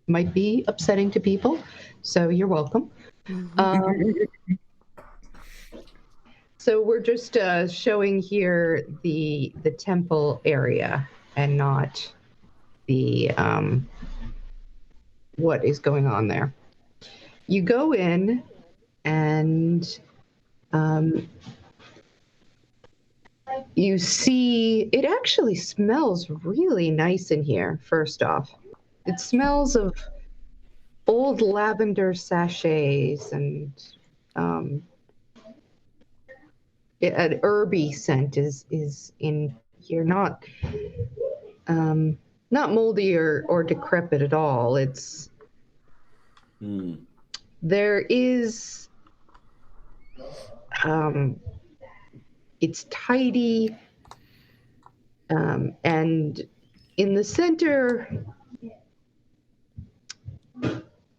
might be upsetting to people. So you're welcome. So we're just showing here the temple area and not the what is going on there. You go in and you see it actually smells really nice in here. First off, it smells of old lavender sachets and an herby scent is in here, not moldy or decrepit at all. It's there is it's tidy, and in the center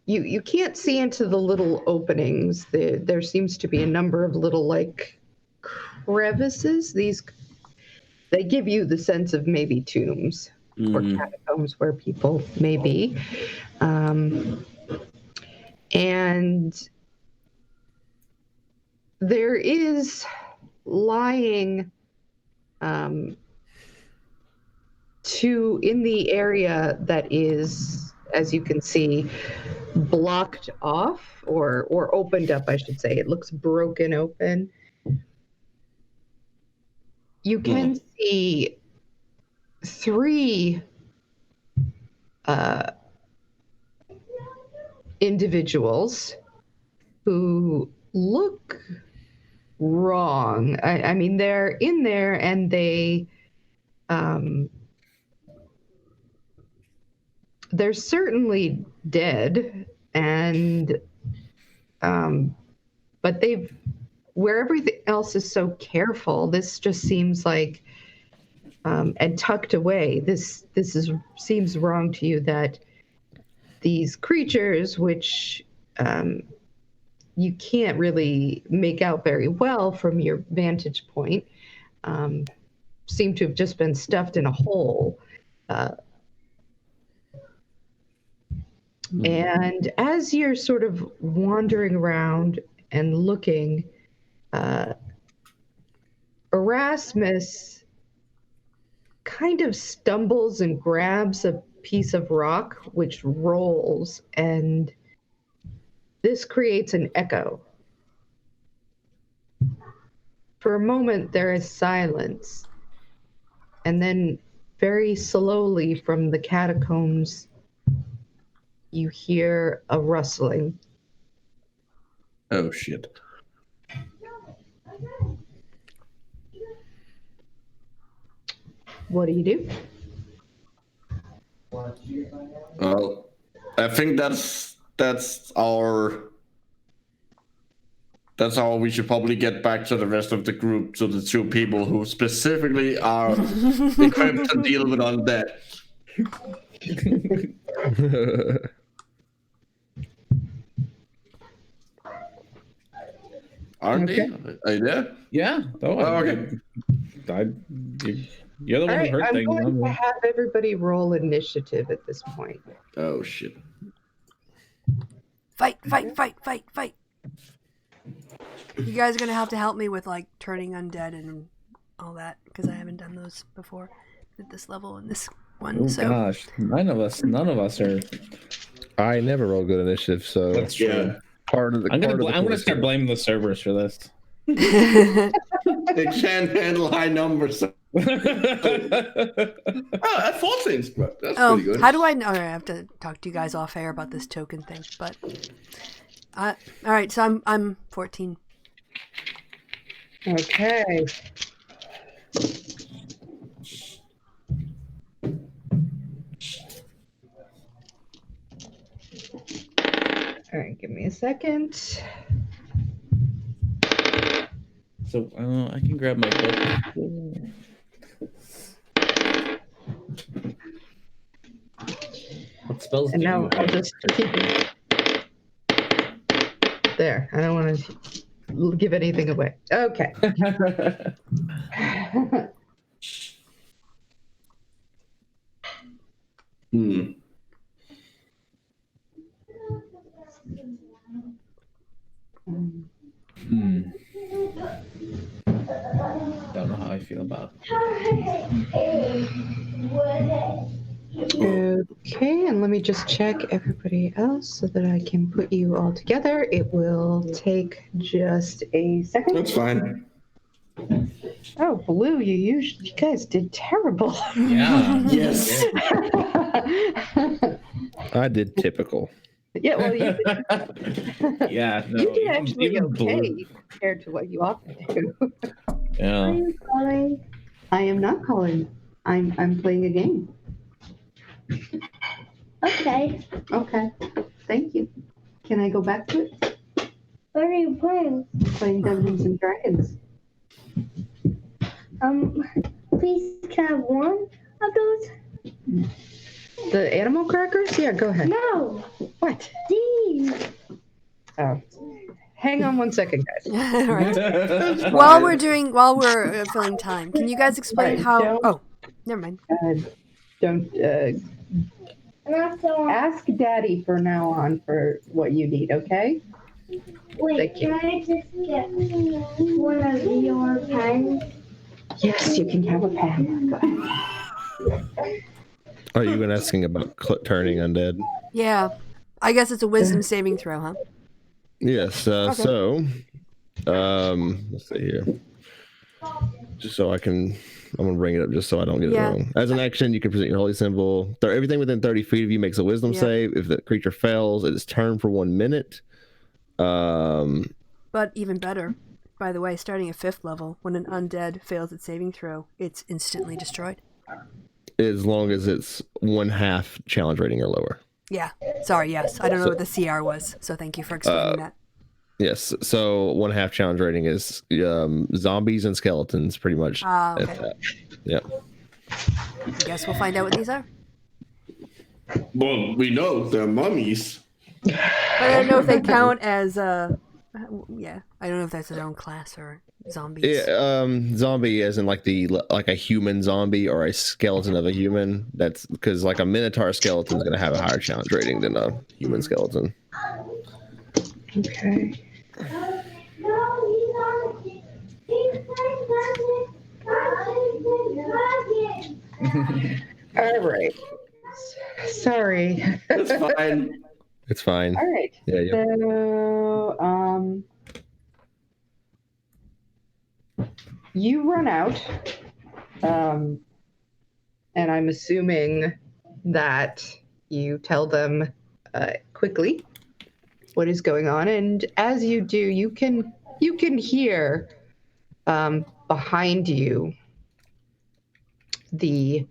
you can't see into the little openings. There seems to be a number of little like crevices. They give you the sense of maybe tombs or catacombs where people may be. And there is lying in the area that is, as you can see, blocked off or opened up, I should say. It looks broken open. You can see 3 individuals who look wrong. I mean, they're in there and they're certainly dead, and but where everything else is so careful, this just seems like and tucked away. This seems wrong to you, that these creatures, which you can't really make out very well from your vantage point, seem to have just been stuffed in a hole. And as you're sort of wandering around and looking, Erasmus kind of stumbles and grabs a piece of rock which rolls, and this creates an echo. For a moment, there is silence. And then, very slowly from the catacombs, you hear a rustling. Oh, shit. What do you do? Well, I think that's our we should probably get back to the rest of the group, to the two people who specifically are equipped to deal with undead. Aren't they? Are you there? Yeah. Okay. You're the one who heard I'm things. going to have everybody roll initiative at this point. Oh, shit. Fight. You guys are going to have to help me with, like, turning undead and all that, because I haven't done those before at this level and this one. Oh, so. gosh. None of us are. I never roll good initiative, so That's true. Yeah. part of the. I'm gonna start blaming the servers for this. They can't handle high numbers. Oh, at 14, bro. That's pretty good. How do I know? I have to talk to you guys off air about this token thing, but all right. So I'm 14. Okay. All right, give me a second. So I can grab my book. What spells And do now you I'll have? just keep it. There. I don't want to give anything away. Okay. Don't know how I feel about Okay, and let me just check everybody else so that I can put you all together. It will take just a second. That's fine. Oh, Blue, you guys did terrible. Yeah. Yes. I did typical. Yeah, well, you Yeah. No, did actually even okay Blue. compared to what you often do. Yeah. Calling? I am not calling. I'm playing a game. Okay. Okay. Thank you. Can I go back to it? What are you playing? Playing Dungeons and Dragons. Please can I have one of those? The animal crackers? Yeah, go ahead. No, What? these. Oh. Hang on one second, guys. All right. That's fine. While we're filling time, can you guys explain Right, how? don't- Oh, never mind. Don't And also, ask Daddy from now on for what you need, okay? wait, Thank you. can I just get one of your pens? Yes, you can have a pen. Go ahead. Are you even asking about turning undead? Yeah, I guess it's a wisdom saving throw, huh? Yes. Okay. So, let's see here. Just so I'm gonna bring it up just so I don't get it Yeah. wrong. As an action, you can present your holy symbol. Everything within 30 feet of you makes a wisdom Yeah. save. If the creature fails, it is turned for 1 minute. But even better, by the way, starting at 5th level, when an undead fails its saving throw, it's instantly destroyed. As long as it's 1/2 challenge rating or lower. Yeah. Sorry. Yes, I don't know what the CR was, so thank you for explaining that. Yes. So 1/2 challenge rating is zombies and skeletons, pretty much. Okay. at that. Yeah. I guess we'll find out what these are. Well, we know they're mummies. But I don't know if they count as yeah. I don't know if that's their own class or zombies. Yeah, zombie as in like a human zombie or a skeleton of a human. That's because like a minotaur skeleton is going to have a higher challenge rating than a human skeleton. Okay. All right. Sorry. That's fine. It's fine. All right. Yeah. So, You run out, and I'm assuming that you tell them quickly what is going on, and as you do, you can hear behind you the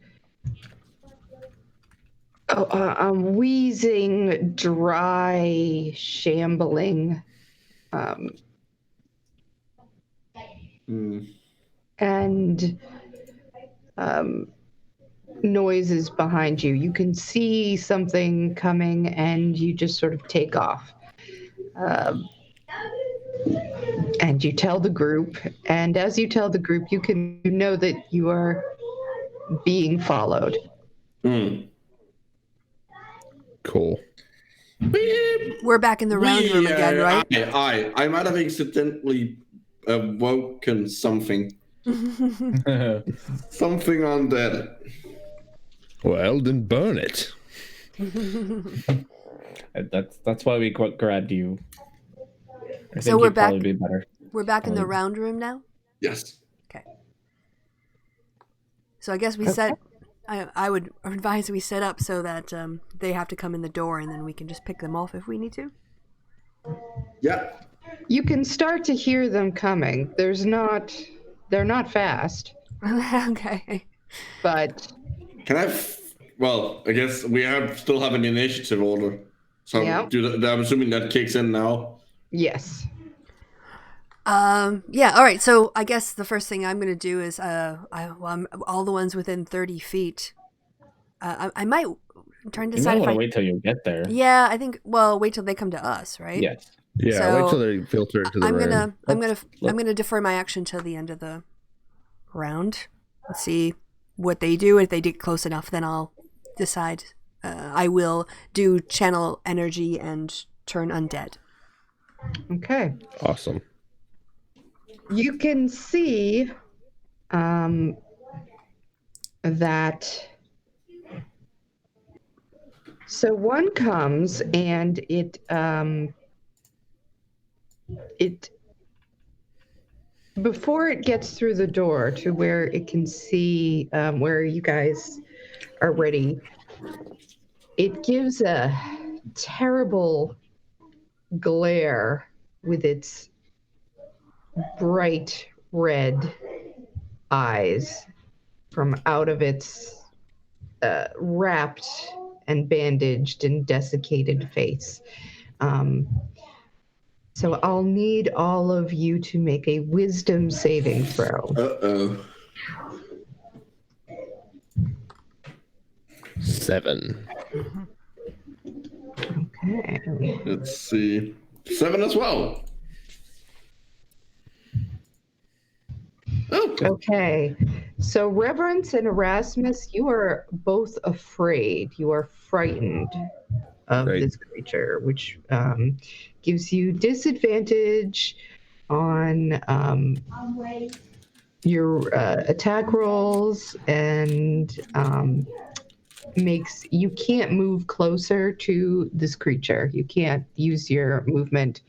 wheezing, dry, shambling, and noises behind you. You can see something coming, and you just sort of take off. And you tell the group, and as you tell the group, you know that you are being followed. Cool. We're back in the round room again, right? I might have accidentally woken something. Something on that. Well, then burn it. That's why we grabbed you. I So think we're you'd back. probably be better. We're back in the round room now. Yes. Okay. So I guess we set. I would advise we set up so that they have to come in the door, and then we can just pick them off if we need to. Yeah. You can start to hear them coming. They're not fast, Okay. but Can I? Well, I guess we still have an initiative order. So Yeah. I'm assuming that kicks in now. yes. Yeah. All right. So I guess the first thing I'm going to do is, I'm all the ones within 30 feet. I might. I'm trying to You decide might if want I. to wait till you get there. Yeah, I think. Well, wait till they come to us, right? Yes. Yeah, So, wait till they filter into the I'm room. gonna defer my action till the end of the round. Let's see what they do. If they get close enough, then I'll decide. I will do channel energy and turn undead. Okay. Awesome. You can see that. So one comes and it before it gets through the door to where it can see where you guys are ready, it gives a terrible glare with its bright red eyes from out of its wrapped and bandaged and desiccated face. So I'll need all of you to make a wisdom saving throw. Uh-oh. 7. Okay. Let's see. 7 as well. Oh. Okay. So Reverence and Erasmus, you are both afraid. You are frightened of Great. this creature, which gives you disadvantage on your attack rolls and you can't move closer to this creature. You can't use your movement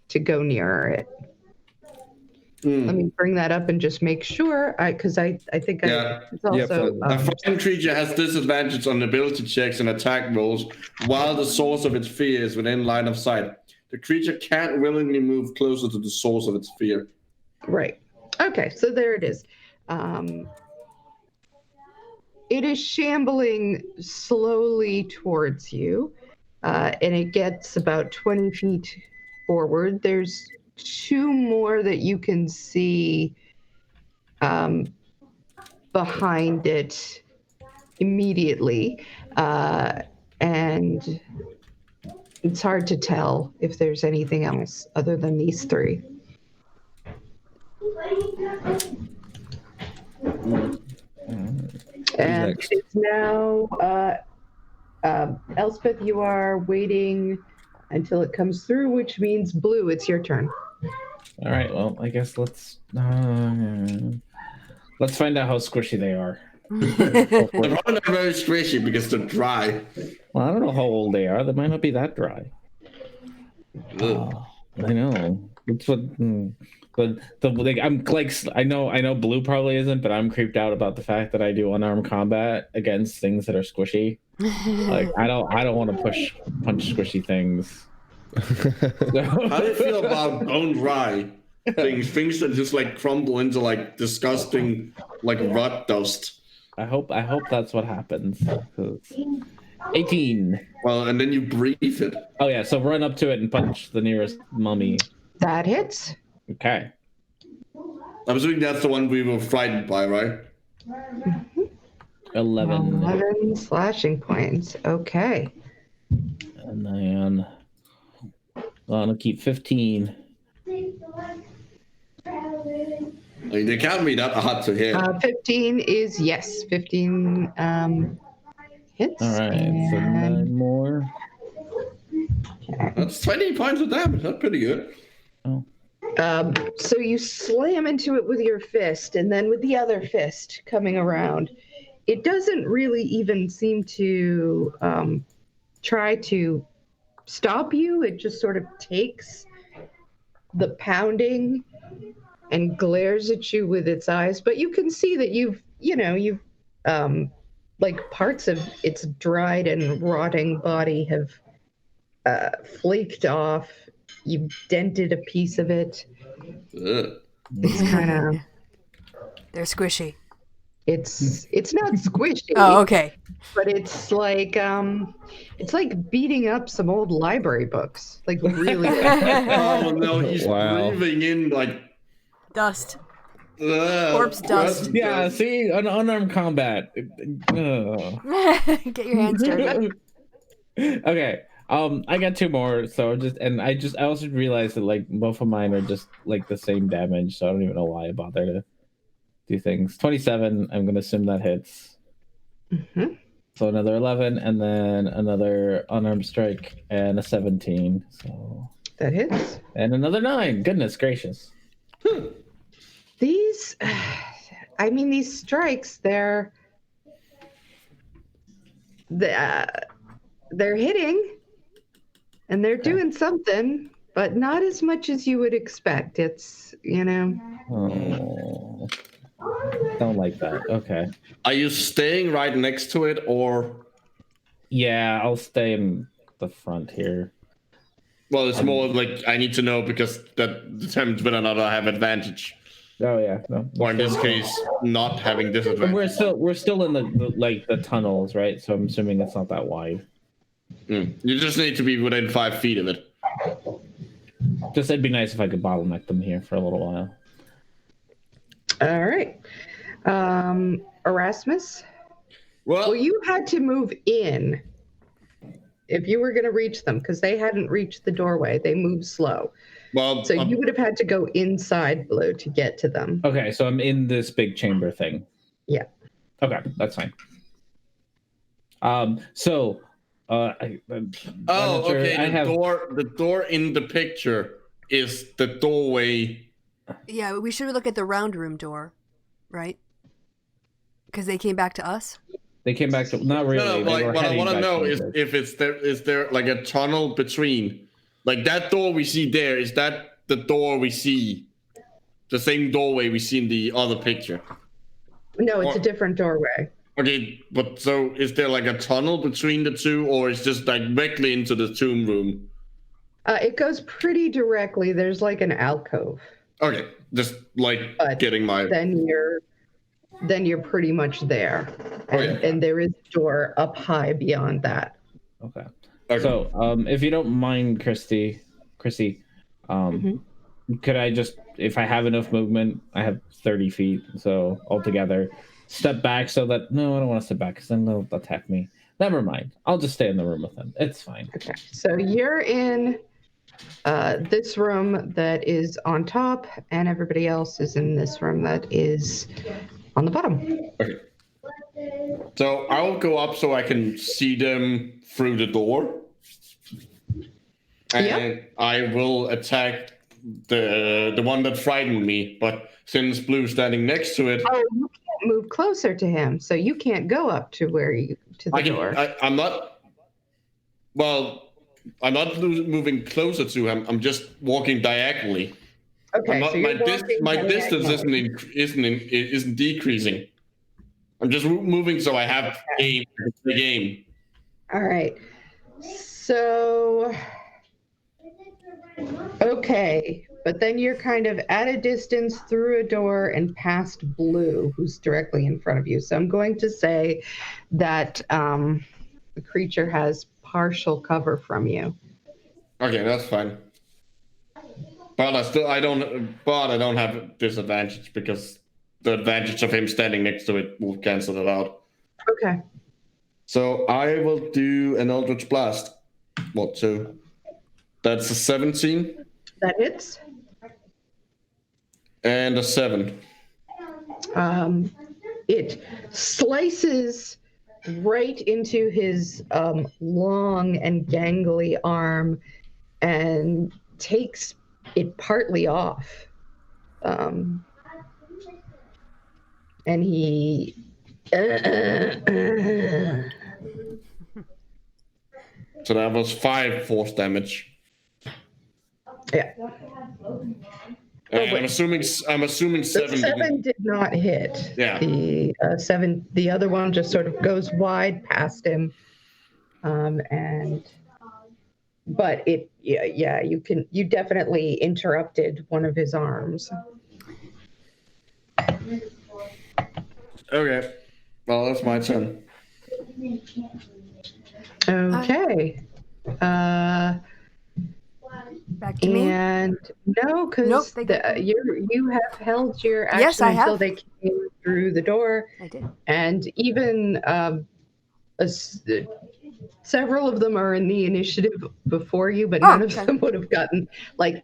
to go nearer it. Let me bring that up and just make sure, because I think it's also... A fighting creature has disadvantage on ability checks and attack rolls while the source of its fear is within line of sight. The creature can't willingly move closer to the source of its fear. Right. Okay, so there it is. It is shambling slowly towards you, and it gets about 20 feet forward. There's 2 more that you can see behind it immediately, and it's hard to tell if there's anything else other than these 3. And next? it's now, Elspeth, you are waiting until it comes through, which means Blue, it's your turn. All right. Well, I guess let's find out how squishy they are. They're probably not very squishy because they're dry. Well, I don't know how old they are. They might not be that dry. Ugh. I know. That's what. But I'm like I know Blue probably isn't, but I'm creeped out about the fact that I do unarmed combat against things that are squishy. Like I don't want to punch squishy things. How do you feel about bone dry things that just like crumble into like disgusting like rot dust? I hope that's what happens. 18. Well, and then you breathe it. Oh yeah, so run up to it and punch the nearest mummy. That hits. Okay. I'm assuming that's the one we were frightened by, right? 11. 11 slashing points. Okay. And then I'm gonna keep 15. I mean, they can't be that hard to hit. 15 is yes. 15 hits. All right, so 9 more. That's 20 points of damage. That's pretty good. Oh. So you slam into it with your fist, and then with the other fist coming around, it doesn't really even seem to try to stop you. It just sort of takes the pounding and glares at you with its eyes. But you can see that you've like parts of its dried and rotting body have flaked off. You've dented a piece of it. Ugh. It's kind of. They're squishy. It's not squishy. Oh, okay. But it's like beating up some old library books. Like really. Oh no, he's Wow. breathing in like Dust. Corpse dust. Yeah, see, unarmed combat. Ugh. Get your hands dirty. Okay. I got 2 more, so I also realized that like both of mine are just like the same damage, so I don't even know why I bother to do things. 27, I'm gonna assume that hits. Mhm. So another 11, and then another unarmed strike, and a 17. So That hits. and another 9. Goodness gracious. These strikes, they're hitting, and they're doing something, but not as much as you would expect. It's Oh, don't like that. Okay. Are you staying right next to it, or? Yeah, I'll stay in the front here. Well, it's more like I need to know because that determines whether or not I have advantage, Oh yeah, no. or in this case, not having And disadvantage. we're still in the tunnels, right? So I'm assuming it's not that wide. You just need to be within 5 feet of it. Just it'd be nice if I could bottleneck them here for a little while. all right. Erasmus. Well, Well, you had to move in if you were going to reach them because they hadn't reached the doorway. They moved slow. well, So you would have had to go inside Blue to get to them. Okay, so I'm in this big chamber thing. Yeah. Okay, that's fine. So okay. The door in the picture is the doorway. Yeah, we should look at the round room door, right? Because they came back to us. They came back to not really. No, they like were what I heading want to back know to is the- if is there like a tunnel between, like that door we see there, is that the door we see, the same doorway we see in the other picture? No, it's a different doorway. Okay, but so is there like a tunnel between the two, or is just directly into the tomb room? It goes pretty directly. There's like an alcove. Okay, just like But getting my. Then you're pretty much there. And there is a door up high beyond that. Okay. Okay. So, if you don't mind, Chrissy, could I just, if I have enough movement, I have 30 feet, so altogether, step back so that, no, I don't want to step back because then they'll attack me. Never mind. I'll just stay in the room with them. It's fine. Okay. So you're in this room that is on top, and everybody else is in this room that is on the bottom. Okay. So I'll go up so I can see them through the door. And I will attack the one that frightened me, but since Blue's standing next to it, Oh, you can't move closer to him, so you can't go up to the door. I'm not. Well, I'm not moving closer to him. I'm just walking diagonally. Okay, Not, so you're my walking distance diagonally. isn't decreasing. I'm just moving so I have the game. All right. So, okay, but then you're kind of at a distance through a door and past Blue, who's directly in front of you. So I'm going to say that the creature has partial cover from you. Okay, that's fine. But I don't have disadvantage because the advantage of him standing next to it will cancel it out. Okay. So I will do an Eldritch Blast. What, 2? That's a 17. That hits. And a 7. It slices right into his long and gangly arm and takes it partly off. And he So that was 5 force damage. yeah. And I'm assuming 7. The 7 did not hit. Yeah. The 7, the other one just sort of goes wide past him. But you definitely interrupted one of his arms. Okay. Well, that's my turn. Okay. Back to me. And no, because you have held your action Yes, I until have. they came through the door. I did. And even several of them are in the initiative before you, but none of them would have gotten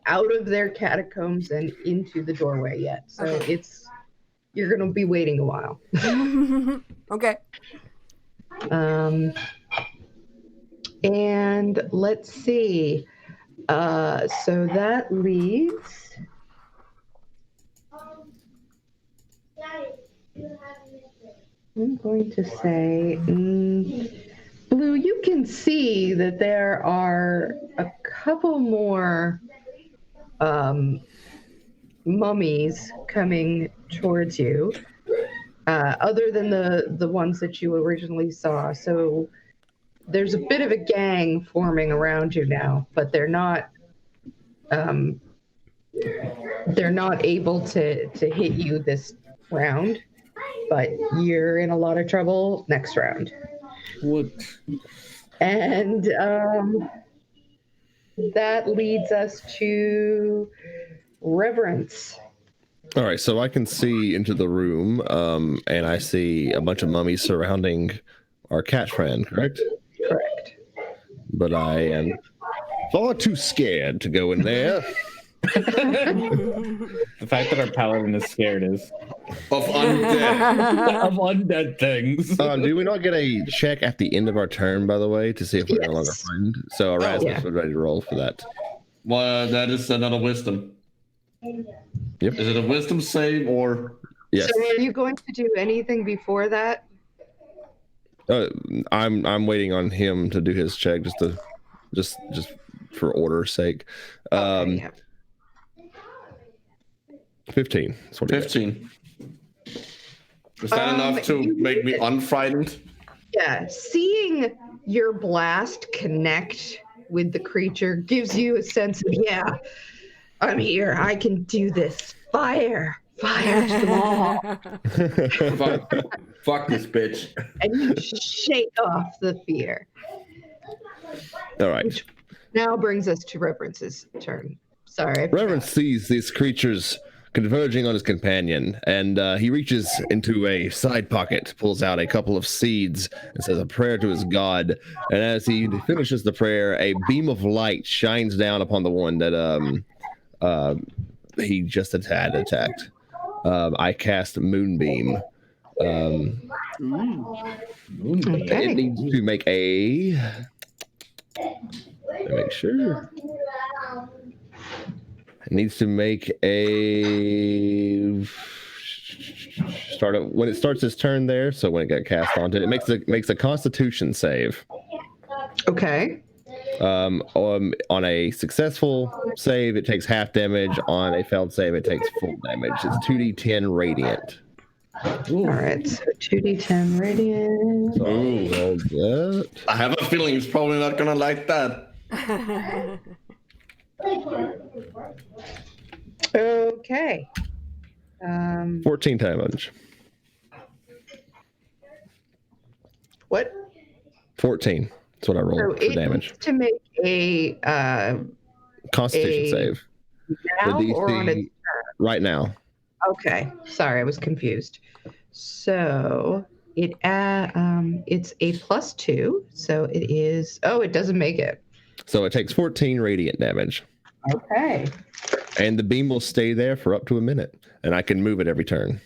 out of their catacombs and into the doorway yet. So you're going to be waiting a while. Okay. And let's see. So that leaves. I'm going to say, Blue, you can see that there are a couple more mummies coming towards you, other than the ones that you originally saw. So there's a bit of a gang forming around you now, but they're not able to hit you this round. But you're in a lot of trouble next round. What? And that leads us to Reverence. All right, so I can see into the room, and I see a bunch of mummies surrounding our cat friend, correct? Correct. But I am far too scared to go in there. The fact that our paladin is scared is Of undead. of undead things. Do we not get a check at the end of our turn, by the way, to see if we're no longer friend? So Erasmus would ready to roll for that. Well, that is another wisdom. Yep. Is it a wisdom save or? Yes. So are you going to do anything before that? I'm waiting on him to do his check just for order's sake. Okay, yeah. 15. 15. Is that enough to make me unfrightened? Yeah, seeing your blast connect with the creature gives you a sense of, I'm here. I can do this. Fire them all. Fuck this bitch. And you shake off the fear. All right. Which now brings us to Reverence's turn. Sorry. Reverence sees these creatures converging on his companion, and he reaches into a side pocket, pulls out a couple of seeds, and says a prayer to his god. And as he finishes the prayer, a beam of light shines down upon the one that he just had attacked. I cast Moonbeam. It needs to make a... Let me make sure. It needs to make a when it starts its turn there. So when it got cast onto it, it makes a Constitution save. Okay. On a successful save, it takes half damage. On a failed save, it takes full damage. It's 2d10 radiant. All right, so 2d10 radiant. So I'll roll that. I have a feeling he's probably not gonna like that. Okay. 14 damage. What? 14. That's what I rolled So for damage. needs to make a Constitution save. now The or on its DC turn? right now. Okay, sorry, I was confused. So it's a +2, so it is. Oh, it doesn't make it. So it takes 14 radiant damage. Okay. And the beam will stay there for up to a minute. And I can move it every turn.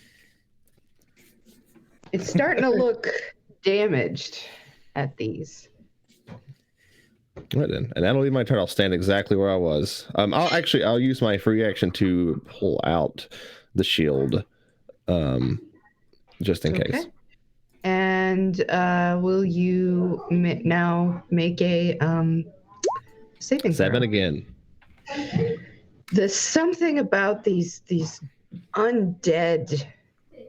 It's starting to look damaged at these. Right then. And that'll be my turn. I'll stand exactly where I was. I'll use my free action to pull out the shield. Just in case. And will you now make a saving 7 throw? again. There's something about these undead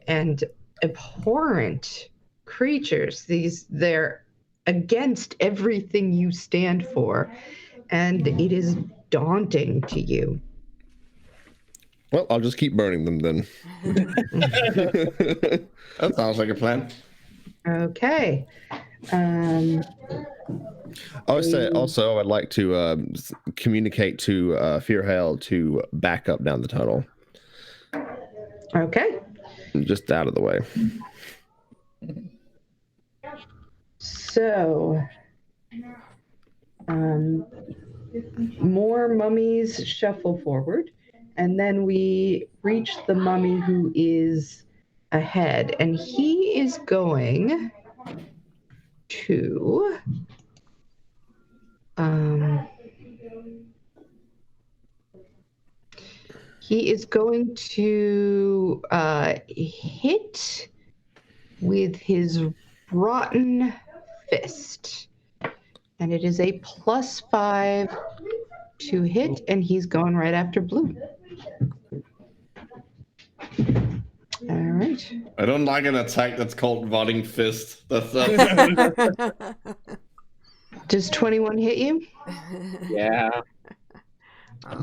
and abhorrent creatures. They're against everything you stand for, and it is daunting to you. Well, I'll just keep burning them then. That sounds like a plan. Okay. Also, I'd like to communicate to Fearhail to back up down the tunnel. Okay. Just out of the way. So, more mummies shuffle forward, and then we reach the mummy who is ahead, and he is going to hit with his rotten fist, and it is a +5 to hit, and he's going right after Blue. All right. I don't like an attack that's called rotting fist. That's Does 21 hit you? Yeah.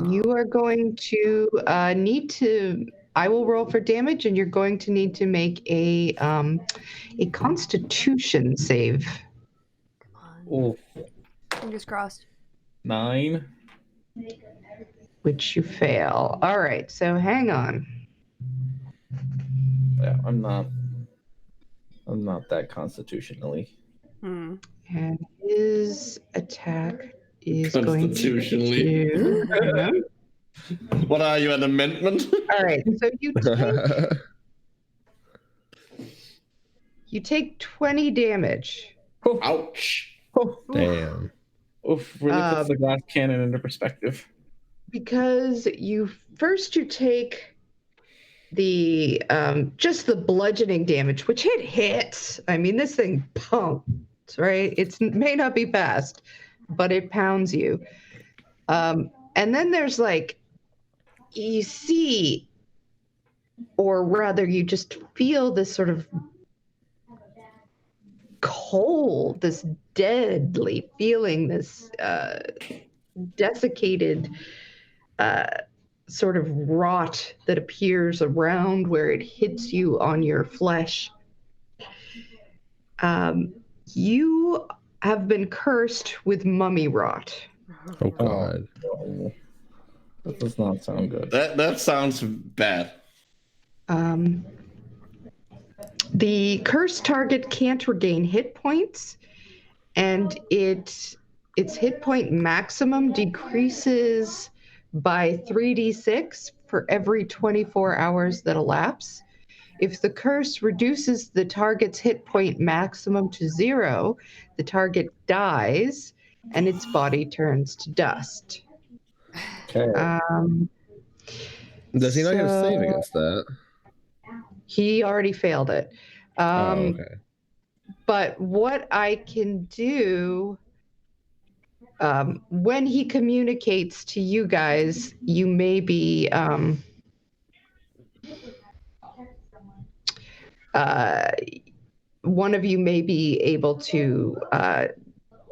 You are going to need to. I will roll for damage, and you're going to need to make a Constitution save. Oh, Fingers crossed. 9. Which you fail. All right, so hang on. Yeah, I'm not that constitutionally. Hmm. And his attack is going Constitutionally. to. Hang on. What are you, an amendment? All right, so you take 20 damage. Ouch. Damn. Oof, really puts the glass cannon into perspective. Because you take the just the bludgeoning damage, which hits. I mean, this thing pumps, right? It may not be fast, but it pounds you. And then there's you see, or rather you just feel this sort of cold, this deadly feeling, this desiccated sort of rot that appears around where it hits you on your flesh. You have been cursed with mummy rot. Oh God. Oh, that does not sound good. That sounds bad. The cursed target can't regain hit points, and its hit point maximum decreases by 3d6 for every 24 hours that elapse. If the curse reduces the target's hit point maximum to 0, the target dies and its body turns to dust. Okay. Does he not get a save against that? He already failed it. Okay. But what I can do when he communicates to you guys, you may be one of you may be able to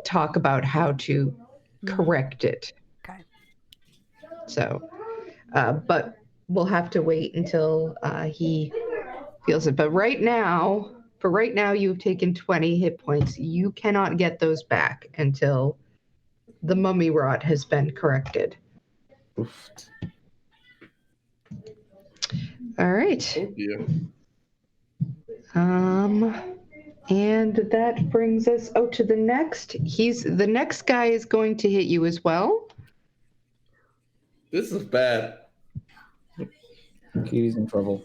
talk about how to correct it. Okay. So, but we'll have to wait until he feels it. But for right now, you've taken 20 hit points. You cannot get those back until the mummy rot has been corrected. Oof. All right. Oh dear. And that brings us to the next. The next guy is going to hit you as well. This is bad. Katie's in trouble.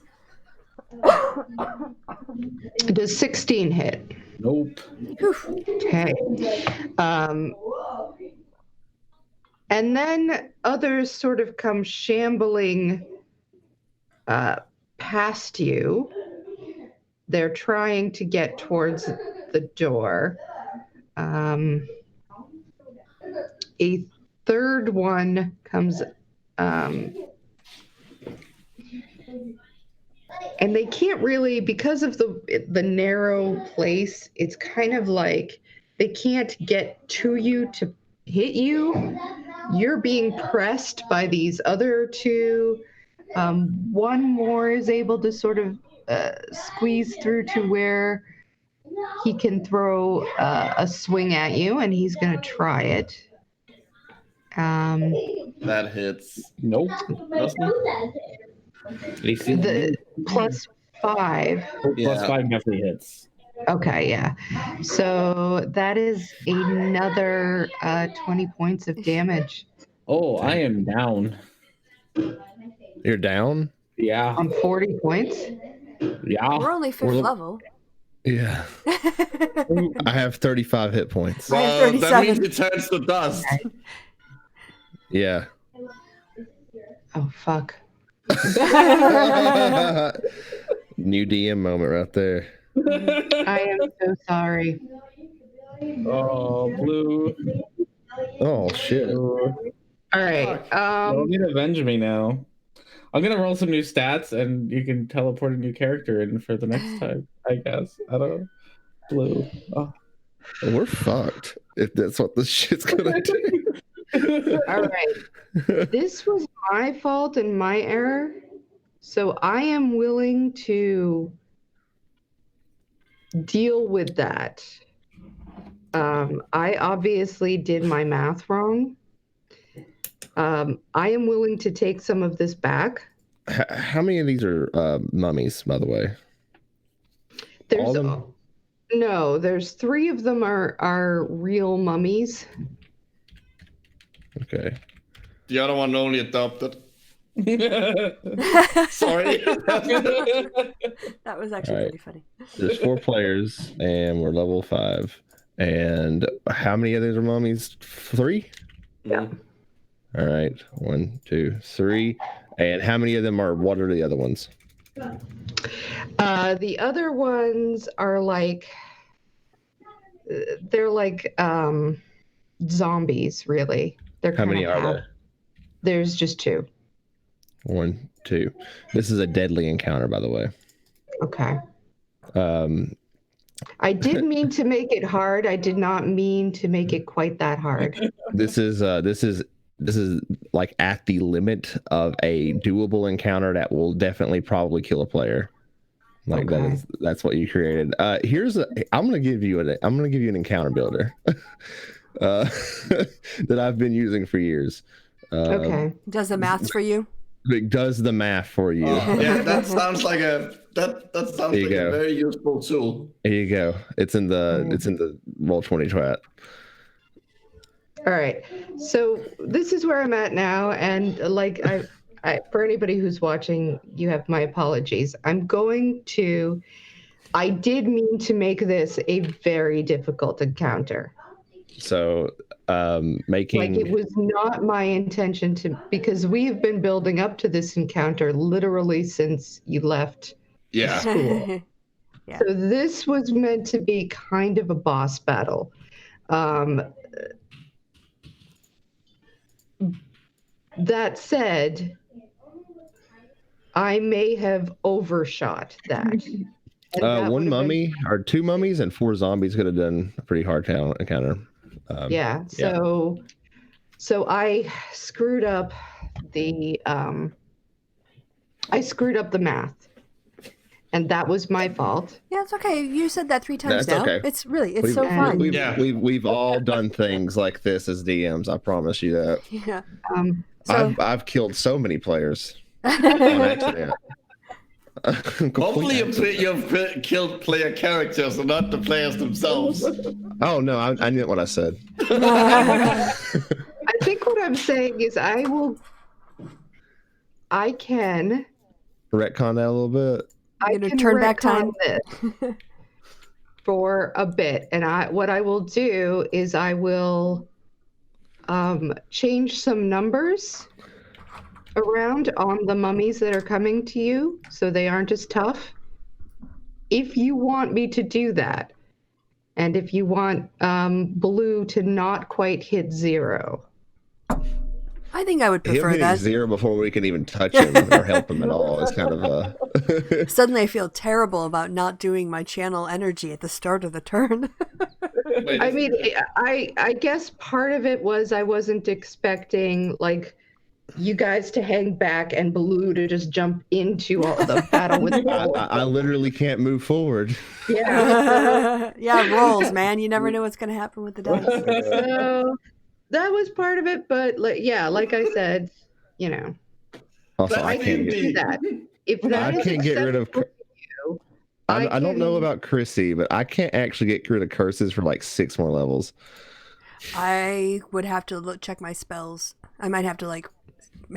Does 16 hit? Nope. Okay. And then others sort of come shambling past you. They're trying to get towards the door. A third one comes, and they can't really, because of the narrow place, it's kind of like they can't get to you to hit you. You're being pressed by these other two. One more is able to sort of squeeze through to where he can throw a swing at you, and he's going to try it. That hits. Nope. Doesn't. The +5. Yeah. +5 definitely hits. Okay, yeah. So that is another 20 points of damage. Oh, I am down. You're down? Yeah. On 40 points? Yeah. We're only 5th level. Yeah. I have 35 hit points. I have Well, that 37. means it turns to dust. Yeah. Oh, fuck. New DM moment right there. I am so sorry. Oh, blue. Oh, shit. All right. You need to avenge me now. I'm gonna roll some new stats, and you can teleport a new character in for the next time. I guess. I don't know. Blue. Oh. We're fucked if that's what this shit's gonna do. All right. This was my fault and my error. So I am willing to deal with that. I obviously did my math wrong. I am willing to take some of this back. How many of these are mummies, by the way? There's All of them? no, there's 3 of them are real mummies. Okay. The other one only adopted. Sorry. That was actually All right. pretty funny. There's 4 players, and we're level 5. And how many of these are mummies? 3? Yeah. All right. 1, 2, 3. And how many of them are? What are the other ones? The other ones are like they're like zombies, really. They're How many are there? There's just 2. 1, 2. This is a deadly encounter, by the way. Okay. Um, I did mean to make it hard. I did not mean to make it quite that hard. this is like at the limit of a doable encounter that will definitely probably kill a player. Like Okay. that's what you created. I'm gonna give you an encounter builder that I've been using for years. Okay. Does the maths for you? It does the math for you. Yeah, that sounds like a very useful tool. There you go. It's in the Roll20 chat. All right. So this is where I'm at now, and like I for anybody who's watching, you have my apologies. I did mean to make this a very difficult encounter. So making Like, it was not my intention to, because we have been building up to this encounter literally since you left Yeah. school. Yeah. So this was meant to be kind of a boss battle. That said, I may have overshot that. And that One would have been- mummy or 2 mummies and 4 zombies could have done a pretty hard encounter. Yeah. So I screwed up the math, and that was my fault. Yeah, it's okay. You said that 3 times That's now. okay. It's so We've, fun. we've all done things like this as DMs. I promise you that. Yeah. So I've killed so many players on accident. Hopefully you've killed player characters and not the players themselves. Oh no, I knew what I said. I think what I'm saying is I can Retcon that a little bit. You're gonna turn back time this for a bit, and what I will do is I will change some numbers around on the mummies that are coming to you so they aren't as tough. If you want me to do that, and if you want Blue to not quite hit 0. I think I would Him prefer hitting that. 0 before we can even touch him or help him at all is kind of a. Suddenly I feel terrible about not doing my channel energy at the start of the turn. I mean, I guess part of it was I wasn't expecting like you guys to hang back and Baloo to just jump into all the battle with I literally can't move forward. Yeah. Yeah, rolls, man. You never know what's going to happen with the dice. So that was part of it, but like I said, you know. Also, But I can't do that. If that I is can't get rid of. acceptable to you, I don't know about Chrissy, but I can't actually get rid of curses for like 6 more levels. I would have to check my spells. I might have to like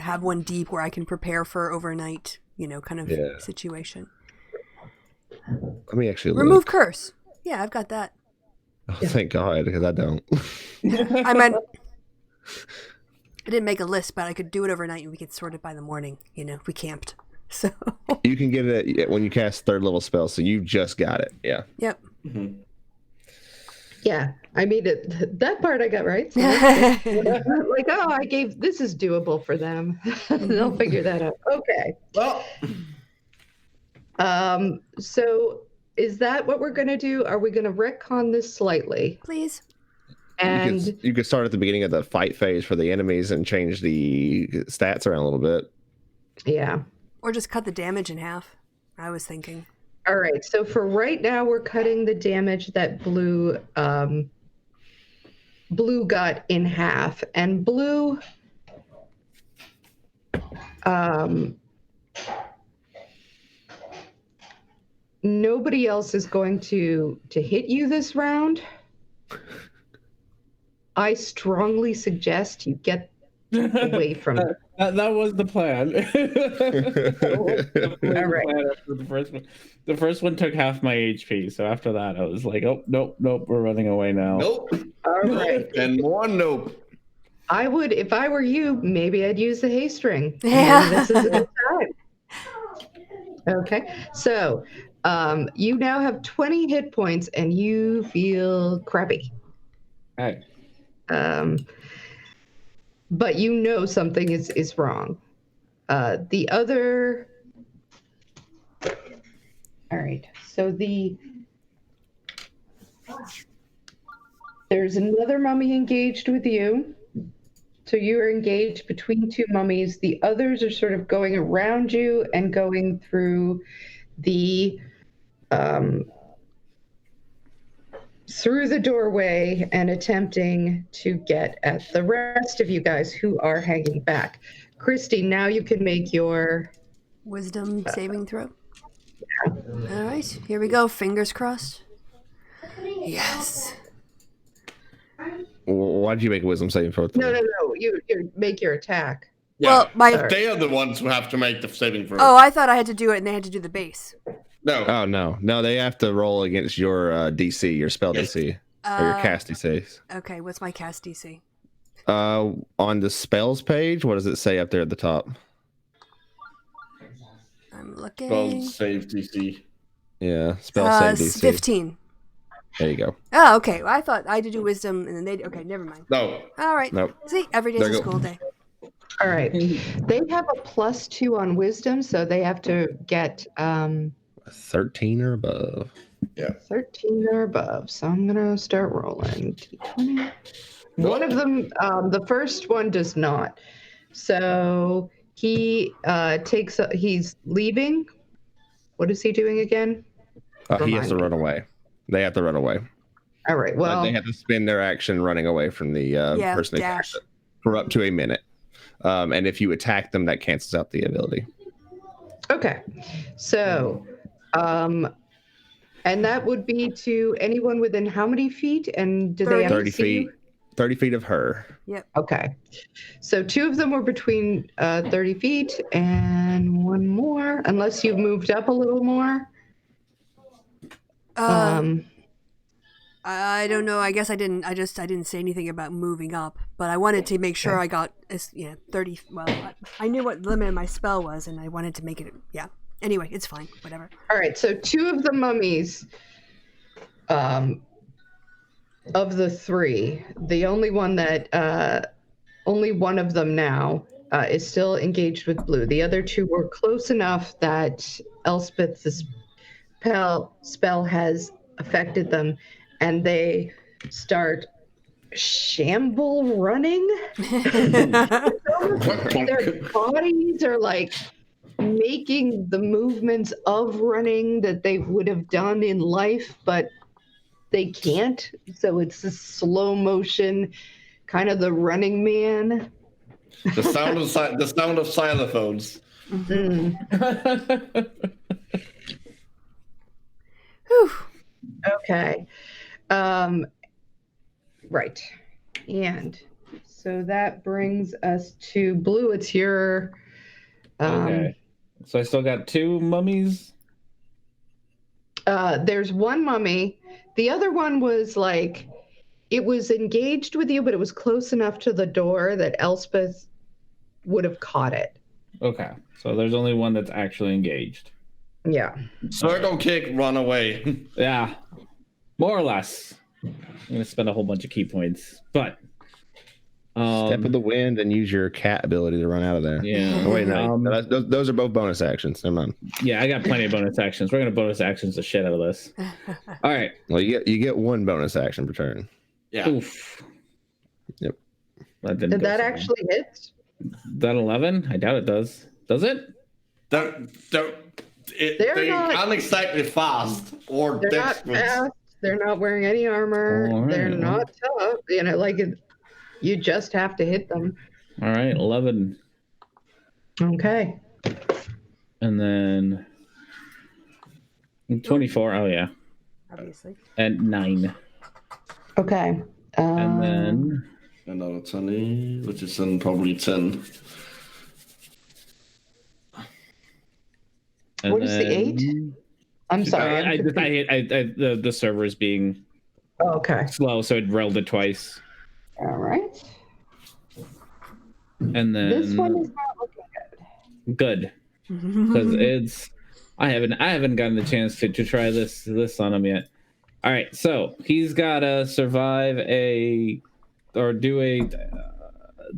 have one deep where I can prepare for overnight, kind of situation. Let me actually Remove look. curse. Yeah, I've got that. Oh, thank God, because I don't. I meant I didn't make a list, but I could do it overnight and we could sort it by the morning, if we camped. So You can get it when you cast 3rd level spells, so you just got it. Yeah. Yep. Mm-hmm. Yeah, I mean that part I got right. So like, this is doable for them. They'll figure that out. Okay. Well, So is that what we're gonna do? Are we gonna retcon this slightly? Please. And You could start at the beginning of the fight phase for the enemies and change the stats around a little bit. yeah. Or just cut the damage in half. I was thinking. All right. So for right now, we're cutting the damage that Blue got in half, and Blue nobody else is going to hit you this round. I strongly suggest you get away from it. That was the plan. All right. After the first one took half my HP, so after that I was like, oh nope, we're running away now. nope. All right. And more nope. I would, if I were you, maybe I'd use the hay string. Yeah. Maybe this is a good time. Okay. So you now have 20 hit points and you feel crappy. Hey. But you know something is wrong. The other. All right. So there's another mummy engaged with you. So you are engaged between 2 mummies. The others are sort of going around you and going through the doorway and attempting to get at the rest of you guys who are hanging back. Christy, now you can make your Wisdom saving throw. All right, here we go. Fingers crossed. Yes. Why'd you make a wisdom saving throw? no. You make your attack. Yeah. Well, They are the ones who have to make the saving throw. I thought I had to do it and they had to do the base. No. Oh no, they have to roll against your DC, your spell DC, or your cast DC. Okay, what's my cast DC? On the spells page, what does it say up there at the top? I'm looking. Spell save DC. Yeah, spell save DC. 15. There you go. Oh, okay. Well, I thought I had to do wisdom and then okay, never mind. No. All right. Nope. See, every day's There a you go. school day. All right. They have a +2 on wisdom, so they have to get 13 or above. 13 or above. So I'm gonna start rolling. D20. One of them, the first one does not. So he he's leaving. What is he doing again? He has Remind to me. run away. They have to run away. All right. Well, They have to spend their action running away from the person they dash. attacked for up to a minute. And if you attack them, that cancels out the ability. okay. So, and that would be to anyone within how many feet? And do they have 30 to see feet. you? 30 feet of her. Okay. So 2 of them were between 30 feet and 1 more, unless you've moved up a little more. I don't know. I guess I didn't. I didn't say anything about moving up, but I wanted to make sure I got 30. Well, I knew what the limit of my spell was, and I wanted to make it. Yeah. Anyway, it's fine. Whatever. All right. So 2 of the mummies, of the 3, the only one that only one of them now is still engaged with blue. The other 2 were close enough that Elspeth's spell has affected them, and they start shamble running. Their bodies are like making the movements of running that they would have done in life, but they can't. So it's a slow motion, kind of the Running Man. The sound of xylophones. Whew. Okay. Right. And so that brings us to blue. It's your. Okay. So I still got 2 mummies. There's 1 mummy. The other one was like, it was engaged with you, but it was close enough to the door that Elspeth would have caught it. Okay. So there's only one that's actually engaged. Yeah. Circle kick, run away. Yeah. More or less. I'm going to spend a whole bunch of key points. But. Step of the wind and use your cat ability to run out of there. Yeah. Oh, wait, no. Those are both bonus actions. Never mind. Yeah, I got plenty of bonus actions. We're going to bonus actions the shit out of this. All right. Well, you get 1 bonus action per turn. Yeah. Oof. Yep. Did that actually hit? That 11? I doubt it does. Does it? They're They not- aren't exactly fast or They're not desperate. fast. They're not wearing any armor. All right. They're not tough. You just have to hit them. All right. 11. Okay. And then 24. Oh, yeah. Obviously. And 9. Okay. And then Another 20, which is then probably 10. and What is the then- 8? I'm sorry. I hit the server's being Okay. slow, so it rolled it twice. All right. And then This one is not looking good because I haven't gotten the chance to try this on him yet. All right, so he's got to survive do a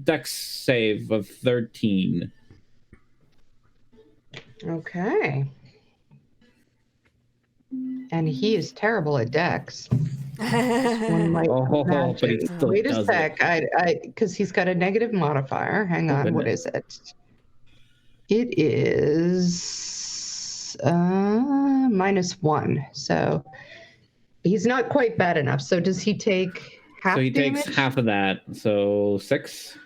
dex save of 13. Okay. And he is terrible at dex. One might But he imagine. still Wait a does sec. Because he's got a negative modifier. Hang on. What goodness. is it? It is -1. So he's not quite bad enough. So does he take half So he damage? takes half of that, so 6.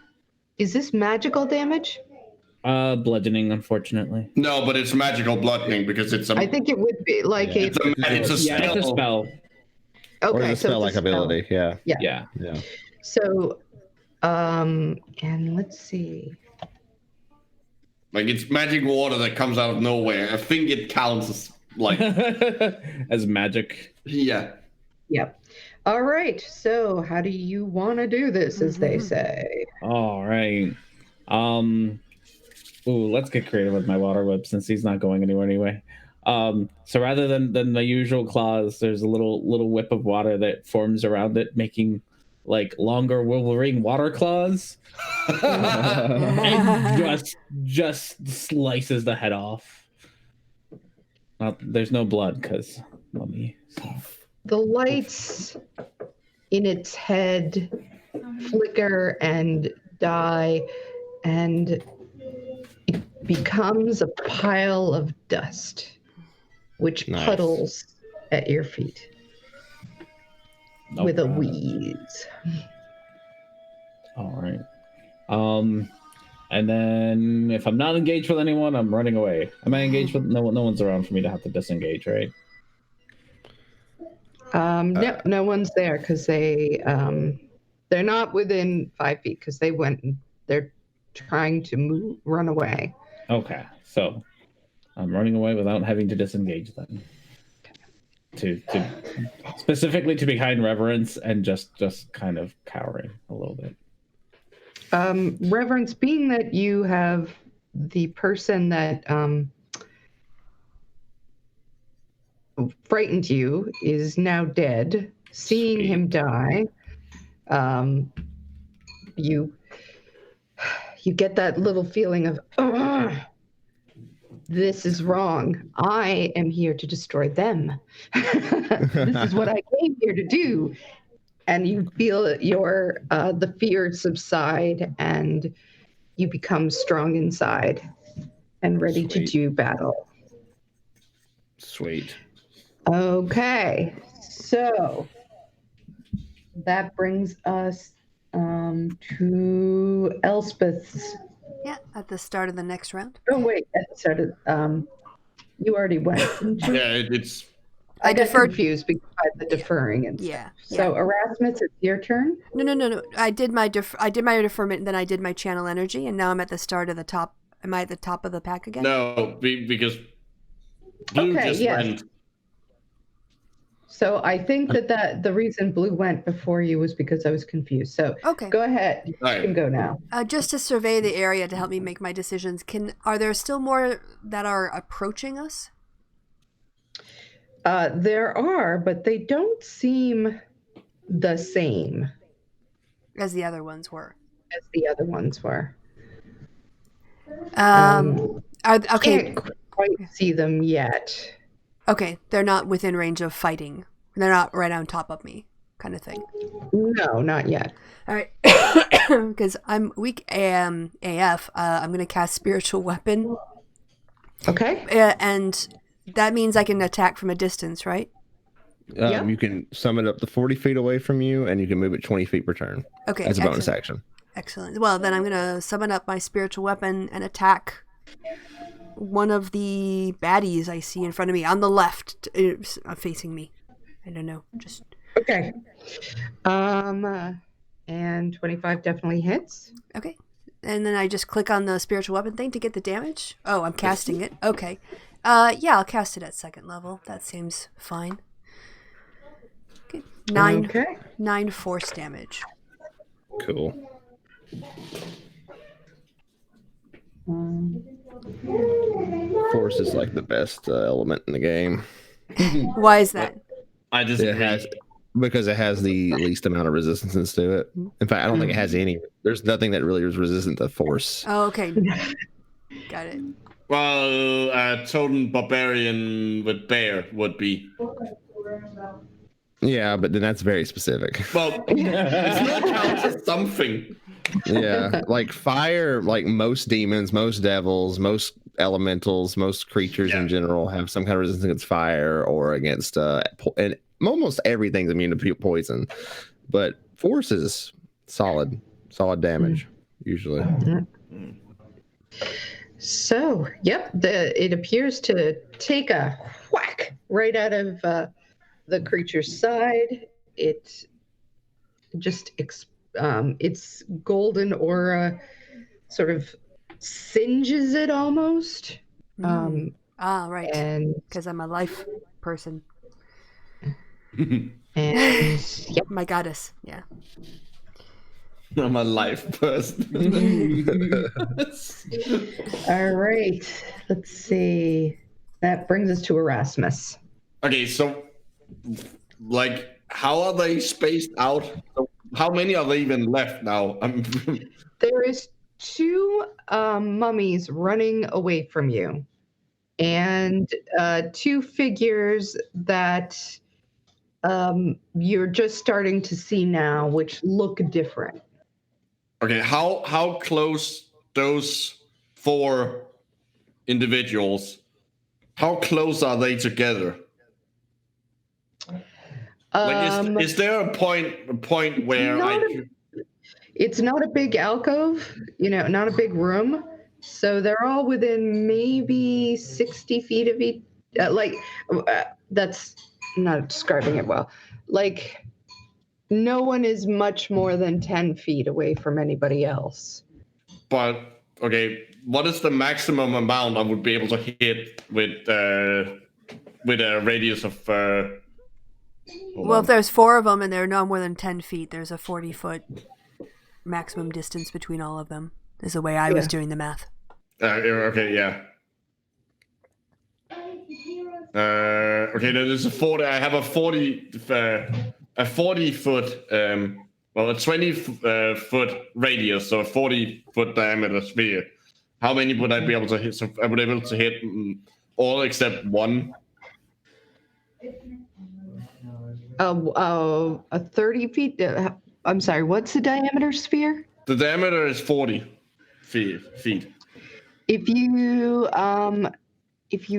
Is this magical damage? Bludgeoning, unfortunately. No, but it's magical bludgeoning because it's a. I think it would be like it's a Yeah, spell. it's a spell. Okay, Or the so spell it's like a ability. Yeah. Yeah. So, and let's see. Like it's magic water that comes out of nowhere. I think it counts as like As magic. yeah. Yep. All right. So, how do you want to do this, as they say? All right. Let's get creative with my water whip since he's not going anywhere anyway. So rather than the usual claws, there's a little whip of water that forms around it, making like longer Wolverine water claws, and just slices the head off. There's no blood because mummy. So. The lights in its head flicker and die, and it becomes a pile of dust, which puddles at your feet with a wheeze. All right. And then if I'm not engaged with anyone, I'm running away. Am I engaged with no one's around for me to have to disengage, right? No one's there because they're not within 5 feet because they went and they're trying to run away. Okay, so I'm running away without having to disengage then. To specifically to behind reverence and just kind of cowering a little bit. Reverence, being that you have the person that frightened you is now dead, seeing him die, you get that little feeling of, this is wrong. I am here to destroy them. This is what I came here to do. And you feel the fear subside, and you become strong inside and ready to do battle. Sweet. Okay, so that brings us to Elspeth's. Yeah, at the start of the next round. Oh wait, at the start of you already went. Yeah, it's. I got deferred. confused because by the deferring and Yeah. stuff. So Erasmus, it's your turn. No. I did my deferment, and then I did my channel energy, and now I'm at the start of the top. Am I at the top of the pack again? No, because Blue just went. So I think that the reason Blue went before you was because I was confused. So okay, go ahead. You can go now. Just to survey the area to help me make my decisions. Are there still more that are approaching us? There are, but they don't seem the same as the other ones were. Okay. Can't quite see them yet. Okay, they're not within range of fighting. They're not right on top of me, kind of thing. No, not yet. All right, because I'm weak AF. I'm gonna cast Spiritual Weapon. Okay. And that means I can attack from a distance, right? You can summon it up to 40 feet away from you, and you can move it 20 feet per turn. Okay, as a bonus action. Excellent. Well, then I'm gonna summon up my Spiritual Weapon and attack one of the baddies I see in front of me on the left, facing me. I don't know. Just okay. And 25 definitely hits. Okay. And then I just click on the Spiritual Weapon thing to get the damage. Oh, I'm casting it. Okay. Yeah, I'll cast it at second level. That seems fine. Okay. 9 force damage. Cool. Force is like the best element in the game. Why is that? I disagree. Because it has the least amount of resistance to it. In fact, I don't think it has any. There's nothing that really is resistant to force. Oh, okay. Got it. Well, a totem barbarian with bear would be. Yeah, but then that's very specific. Well, it still counts as something. Yeah, like fire, like most demons, most devils, most elementals, most creatures in general have some kind of resistance against fire or against and almost everything's immune to poison. But force is solid damage usually. So, it appears to take a whack right out of the creature's side. It just its golden aura sort of singes it almost. Right. And because I'm a life person. And my goddess. Yeah. I'm a life person. All right. Let's see. That brings us to Erasmus. Okay, so like how are they spaced out? So how many are there even left now? There is 2 mummies running away from you, and 2 figures that you're just starting to see now, which look different. Okay, how close those 4 individuals? How close are they together? Like, is there a point where It's not a big alcove, not a big room. So they're all within maybe 60 feet of each. That's not describing it well. Like, no one is much more than 10 feet away from anybody else. But okay, what is the maximum amount I would be able to hit with a radius of? Well, if there's 4 of them and they're no more than 10 feet, there's a 40-foot maximum distance between all of them. Is the way I was doing the math. Okay, yeah. Okay, there's a 40. I have a 40 foot. Well, a 20 foot radius, so a 40-foot diameter sphere. How many would I be able to hit? So I would be able to hit all except one. A 30 feet. I'm sorry. What's the diameter sphere? The diameter is 40 feet. If you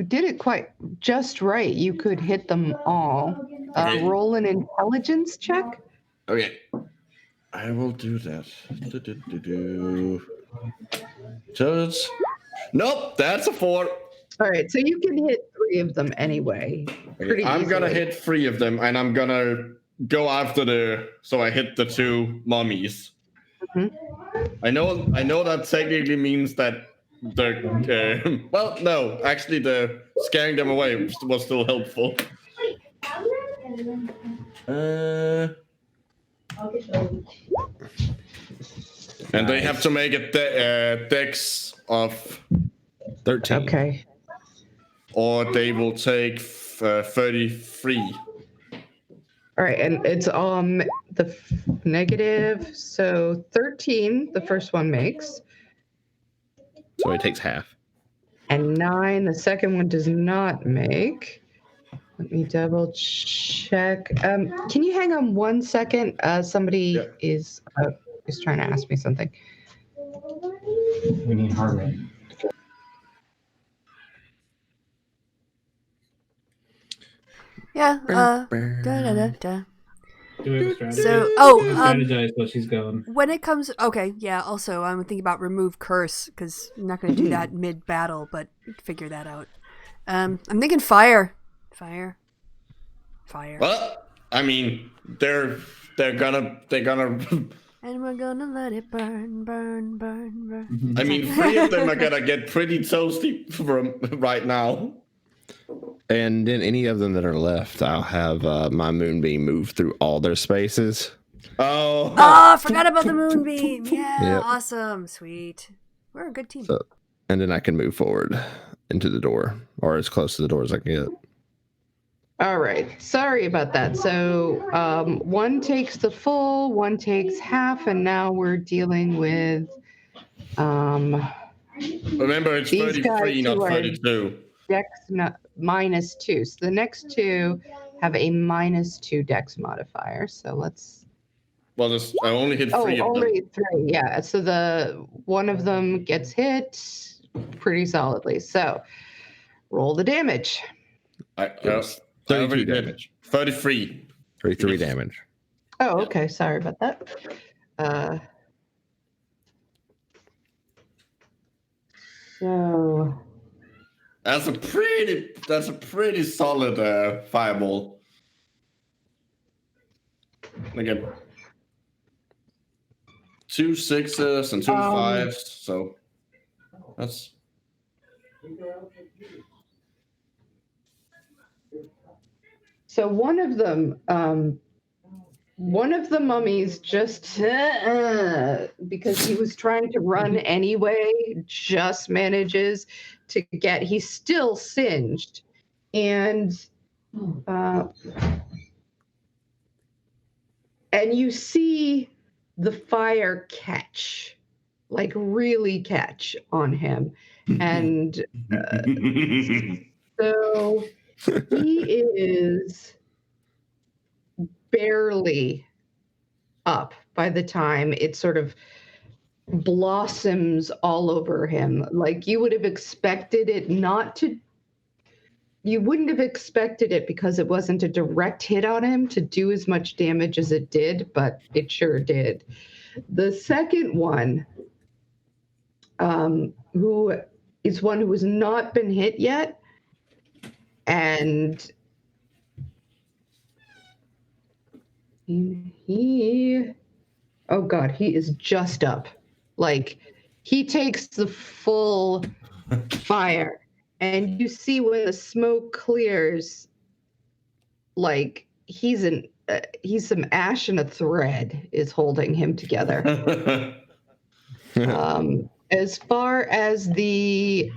did it quite just right, you could hit them all. Okay. Roll an intelligence check. Okay, I will do that. Just nope. That's a 4. All right, so you can hit 3 of them anyway. Okay, I'm gonna hit 3 of them, and I'm gonna go after so I hit the 2 mummies. Mm-hmm. I know that technically means that well, no, actually, the scaring them away was still helpful. And they have to make a dex of 13. Okay. Or they will take 33. All right, and it's the negative. So 13, the first one makes. So he takes half. And 9, the second one does not make. Let me double check. Can you hang on 1 second? Somebody is trying to ask me something. We need heart rate. Yeah. Da, da, da, da. Do we have a strategy? So, Strategize while she's going. when it comes, okay, yeah. Also, I'm thinking about remove curse because I'm not going to do that mid battle, but figure that out. I'm thinking fire. Well, I mean, they're gonna. And we're gonna let it burn. I mean, 3 of them are gonna get pretty toasty from right now. And then any of them that are left, I'll have my moonbeam move through all their spaces. Oh, I forgot about the moonbeam. Yeah, Yep. awesome, sweet. We're a good team. So, and then I can move forward into the door, or as close to the door as I can get. All right. Sorry about that. So 1 takes the full, 1 takes half, and now we're dealing with. remember, it's These 33, guys not who are- 32. Dex -2. So the next 2 have a -2 Dex modifier. So let's. Well, I only hit 3 of them. Only 3. Yeah. So the one of them gets hit pretty solidly. So roll the damage. I 32 already did. damage. 33. 33 damage. Oh, okay. Sorry about that. So That's a pretty solid fireball. Again, 2 6s and 2 5s, so that's. So one of the mummies just because he was trying to run anyway, just manages to get. He's still singed, and And you see the fire catch, like really catch on him. And so he is barely up by the time it sort of blossoms all over him. Like you would have expected it not to. You wouldn't have expected it because it wasn't a direct hit on him to do as much damage as it did, but it sure did. The second one, who is one who has not been hit yet, and he is just up. Like he takes the full fire, and you see when the smoke clears, like he's some ash and a thread is holding him together. As far as the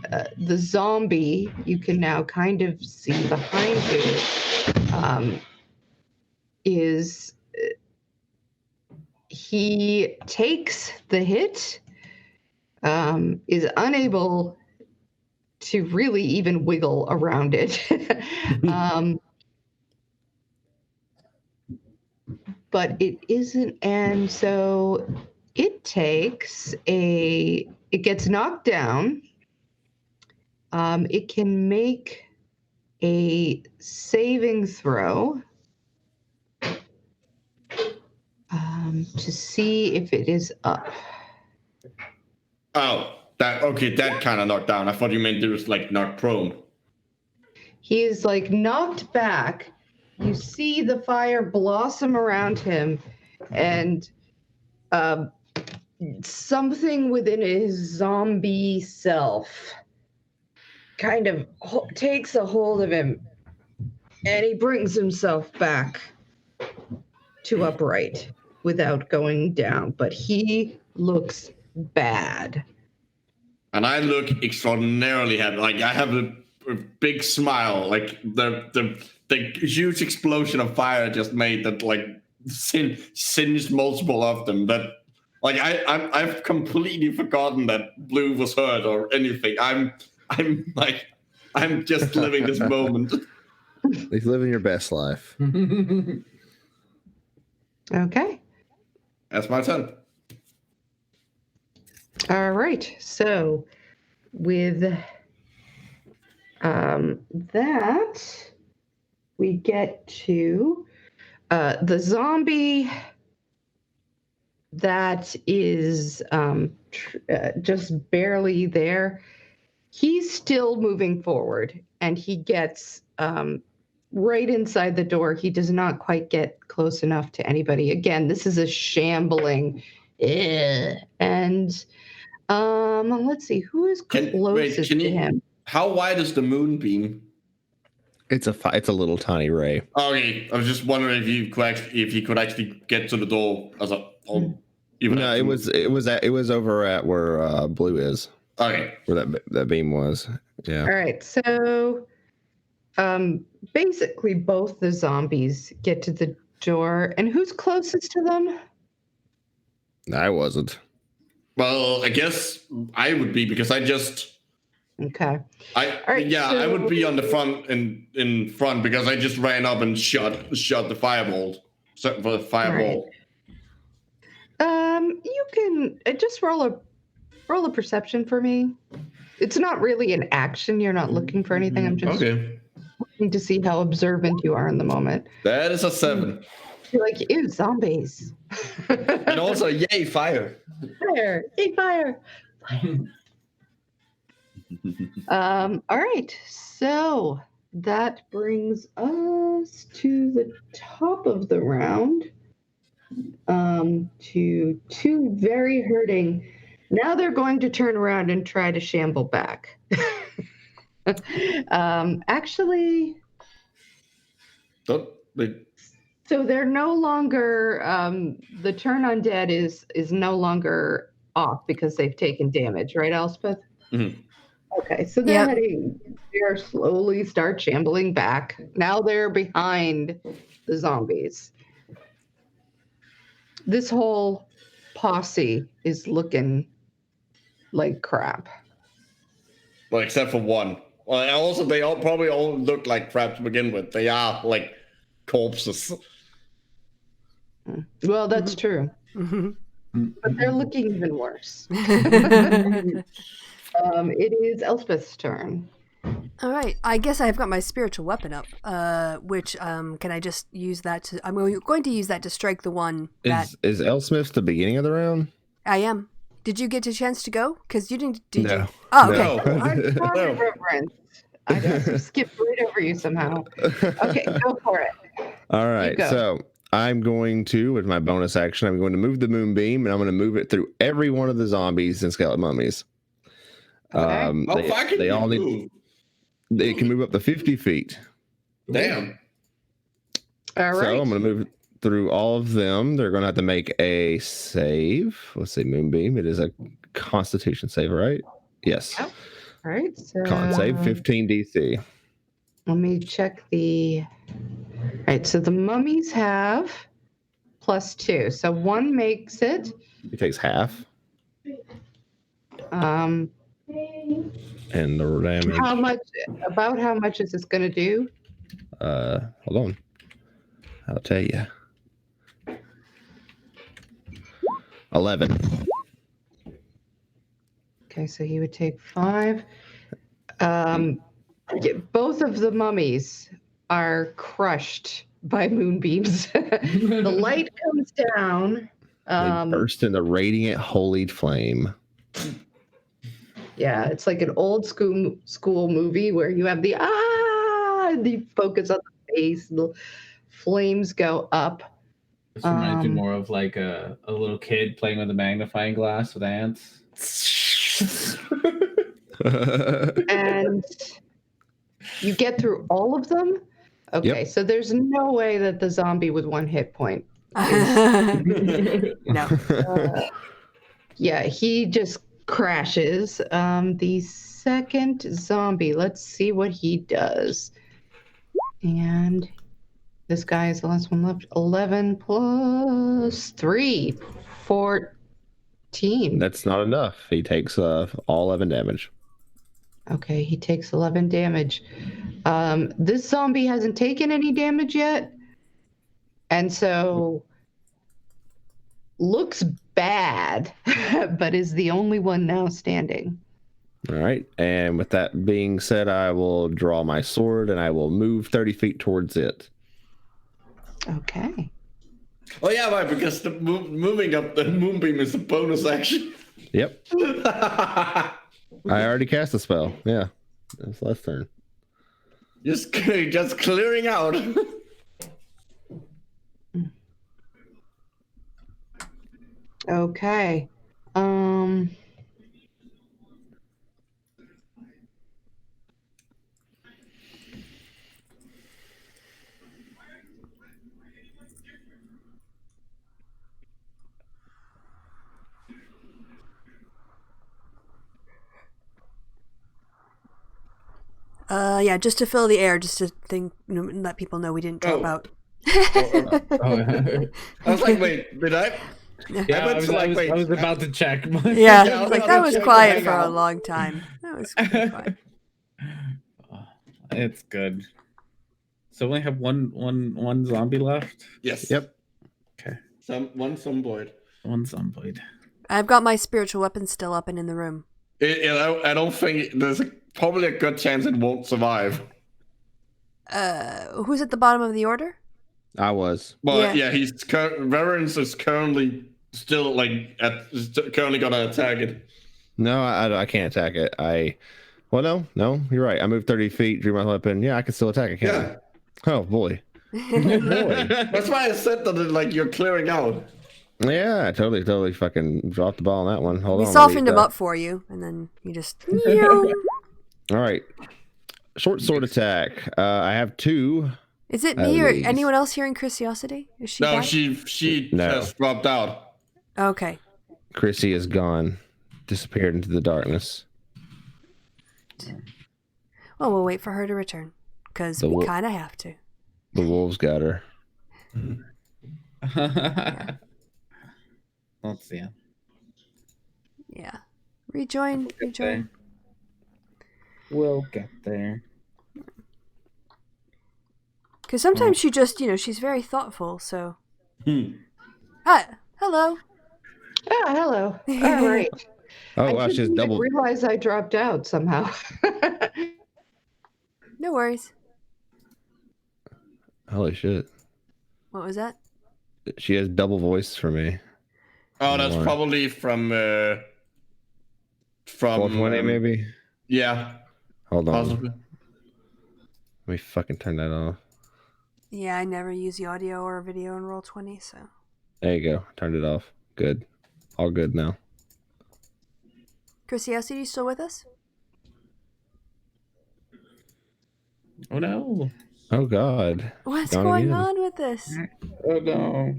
zombie, you can now kind of see behind you. Is he takes the hit, is unable to really even wiggle around it. But it isn't, and so it gets knocked down. It can make a saving throw to see if it is up. Oh, that kind of knocked down. I thought you meant it was like knocked prone. He is like knocked back. You see the fire blossom around him, and something within his zombie self kind of takes a hold of him, and he brings himself back to upright without going down. But he looks bad. And I look extraordinarily happy. Like I have a big smile. Like the huge explosion of fire just made that like singed multiple of them. That like I've completely forgotten that Blue was hurt or anything. I'm just living this moment. He's living your best life. Okay. That's my turn. All right. So with that, we get to the zombie that is just barely there. He's still moving forward, and he gets right inside the door. He does not quite get close enough to anybody. Again, this is a shambling. And let's see, who is closest to him? How wide is the moonbeam? It's a little tiny ray. Okay, I was just wondering if he could actually get to the door as a. No, it was over at where Blue is. Okay, where that beam was. Yeah. All right, so basically both the zombies get to the door, and who's closest to them? I wasn't. Well, I guess I would be because I just. Okay. I would be on the front in front because I just ran up and shot the fireball. Fireball. Right. You can just roll a perception for me. It's not really an action. You're not looking for anything. I'm just looking to see how observant you are in the moment. That is a 7. You're like, ew, zombies. And also, yay, fire. Fire. Yay, fire. All right. So that brings us to the top of the round. To 2 very hurting. Now they're going to turn around and try to shamble back. Actually, so they're no longer, the turn undead is no longer off because they've taken damage, right, Elspeth? Mm-hmm. Okay, so they're slowly start shambling back. Now they're behind the zombies. this whole posse is looking like crap. Well, except for one. Well, and also they all probably all look like crap to begin with. They are like corpses. Well, that's true. But they're looking even worse. It is Elspeth's turn. All right. I guess I've got my spiritual weapon up, which can I just use that to... I'm going to use that to strike the one that... Is Elsmith the beginning of the round? I am. Did you get a chance to go? Because you didn't... Did No. you? Oh, okay. No. I'm sorry, Reverend. I just skipped right over you somehow. Okay, go for it. All right, go. so I'm going to, with my bonus action, I'm going to move the moonbeam, and I'm going to move it through every one of the zombies and skeleton mummies. Okay. How far can they you all move? need. They can move up to 50 feet. Damn. All right. So I'm going to move through all of them. They're going to have to make a save. Let's say moonbeam. It is a Constitution save, right? Yes. Yep. All right. So Con save 15 DC. let me check the. All right. So the mummies have +2. So one makes it. He takes half, Um, and the damage. how much? About how much is this going to do? Hold on. I'll tell you. 11. Okay, so he would take 5. Both of the mummies are crushed by moonbeams. The light comes down. They burst into radiant holy flame. Yeah, it's like an old school movie where you have and you focus on the face, and the flames go up. This reminds me more of like a little kid playing with a magnifying glass with ants. And you get through all of them. Okay, so there's no way that the zombie with 1 hit point. No. Yeah, he just crashes. The second zombie, let's see what he does. And this guy is the last one left. 11 plus 3, 14. That's not enough. He takes all 11 damage. Okay, he takes 11 damage. This zombie hasn't taken any damage yet. And so looks bad, but is the only one now standing. All right. And with that being said, I will draw my sword and I will move 30 feet towards it. Okay. Oh yeah, right, because the moving up the moonbeam is a bonus action. Yep. I already cast the spell. Yeah. That's last turn. just clearing out. Okay. Yeah, just to fill the air, just to let people know we didn't drop out. Oh, I was like, wait, did I? yeah, I was about to check. Yeah, Yeah, I was like about that to was check quiet hang for a out. long time. That was pretty quiet. It's good. So we only have one zombie left. Yes. Yep. Okay, One zomboid. one zombie. I've got my spiritual weapon still up and in the room. I don't think there's probably a good chance it won't survive. Who's at the bottom of the order? I was. But yeah, Reverence is currently still currently gonna attack it. No, I can't attack it. No, you're right. I moved 30 feet, drew my weapon. Yeah, I can still attack it, can't Yeah. I? Oh, boy. That's why I said that you're clearing out. Yeah, I totally fucking dropped the ball on that one. Hold We on. softened him up for you, and then you just... All right. Short sword attack. I have 2. Is it At me or least. anyone else hearing Chrisiousity? Is she No, back? she No. just dropped out. Okay. Chrissy is gone. Disappeared into the darkness. Well, we'll wait for her to return, because we kind of have to. The wolves got her. Let's see. Yeah. Rejoin. Rejoin. We'll get there. Because sometimes she just, she's very thoughtful, so. Hmm. Hi. Hello. Ah, hello. All right. Oh, I wow, she's didn't double. realize I dropped out somehow. No worries. Holy shit. What was that? She has double voice for me. Oh, that's probably from 420 maybe? Yeah. Hold on. Possibly. Let me fucking turn that off. Yeah, I never use the audio or video in Roll20, so. There you go. Turned it off. Good. All good now. Chrisiousity, you still with us? Oh no. Oh god. What's Gone going again. on with this? Oh no.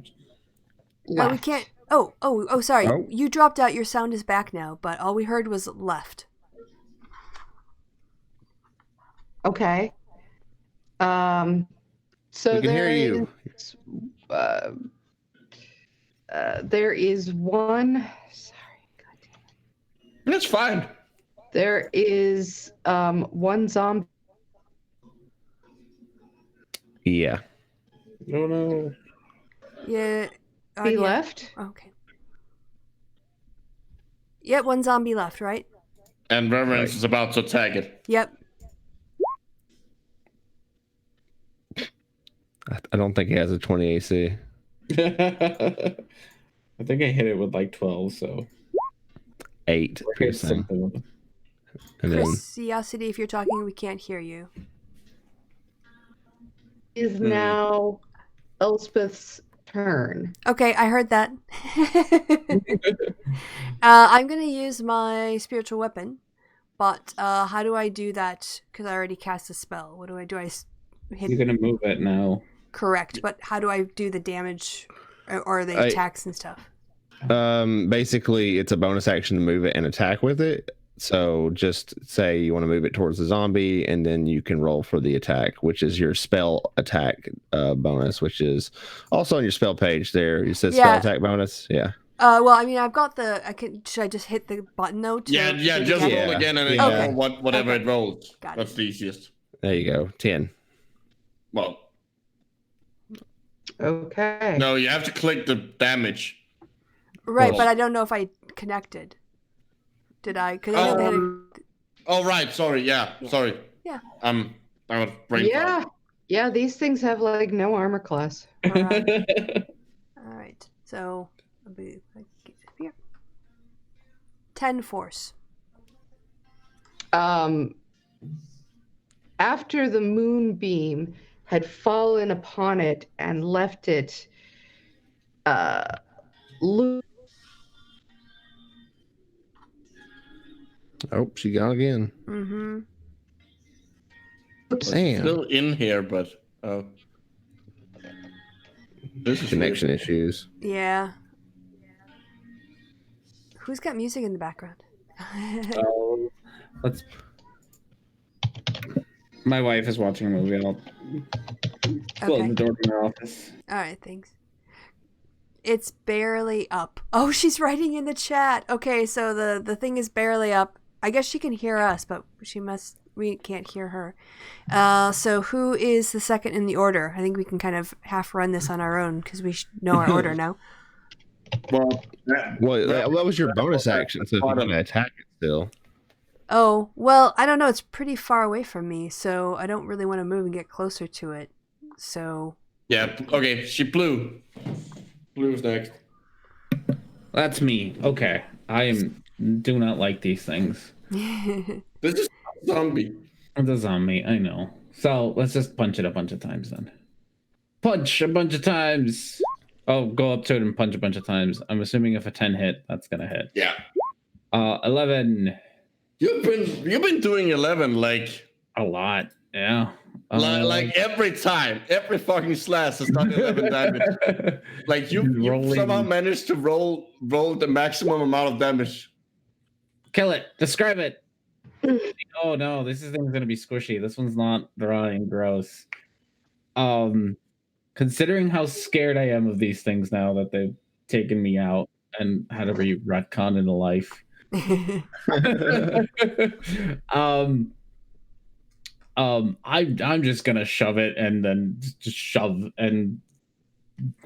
Oh, we can't. Oh, sorry. Oh. You dropped out. Your sound is back now, but all we heard was left. Okay. So We can hear you. There is one. Sorry, goddamn. That's fine. There is one zombie. Yeah. Oh no. Yeah. He left. Okay. Yep, one zombie left, right? And Reverence is about to attack it. Yep. I don't think he has a 20 AC. I think I hit it with like 12, so 8 piercing. something. And then Chrisiousity, if you're talking, we can't hear you. Is now Elspeth's turn. Okay, I heard that. I'm going to use my spiritual weapon, but how do I do that? Because I already cast a spell. What do? I hit? You're gonna move it now. Correct, but how do I do the damage or the attacks and stuff? basically it's a bonus action to move it and attack with it. So just say you want to move it towards the zombie, and then you can roll for the attack, which is your spell attack bonus, which is also on your spell page there. It says spell attack bonus. Yeah. Well, I mean, I've got the. Should I just hit the button though? Yeah, just roll again and Okay. whatever it rolls. Got That's the easiest. There you go. 10. Well, Okay. no, you have to click the damage. Right, Well- but I don't know if I connected. Did I? Cause I know Oh, right. Sorry. Yeah. Sorry. Yeah. I was brain fart. Yeah, these things have like no armor class. All right. So, I'll be here. 10 force. After the moonbeam had fallen upon it and left it Oh, she got again. Mm-hmm. Damn. Still in here, but this is Connection weird. issues. Yeah. Who's got music in the background? Let's. My wife is watching a movie. I'll close Okay. the door to my office. All right, thanks. It's barely up. Oh, she's writing in the chat. Okay, so the thing is barely up. I guess she can hear us, but we can't hear her. So who is the second in the order? I think we can kind of half run this on our own because we know our order now. Well, that was your bonus action, so if you're going to attack it still. Oh, well, I don't know. It's pretty far away from me, so I don't really want to move and get closer to it. So. Yeah, okay, she blew. Blue's next. That's me. Okay. Do not like these things. This is a zombie. The zombie, I know. So let's just punch it a bunch of times then. Punch a bunch of times. Oh, go up to it and punch a bunch of times. I'm assuming if a 10 hit, that's gonna hit. Yeah. 11. You've been doing 11 like a lot. Yeah. Like every time, every fucking slash has done 11 damage. Like you somehow managed to roll the maximum amount of damage. Kill it. Describe it. Oh no, this thing's gonna be squishy. This one's not dry and gross. Considering how scared I am of these things now that they've taken me out, and how to be retcon into life. I'm just gonna shove it and then just shove and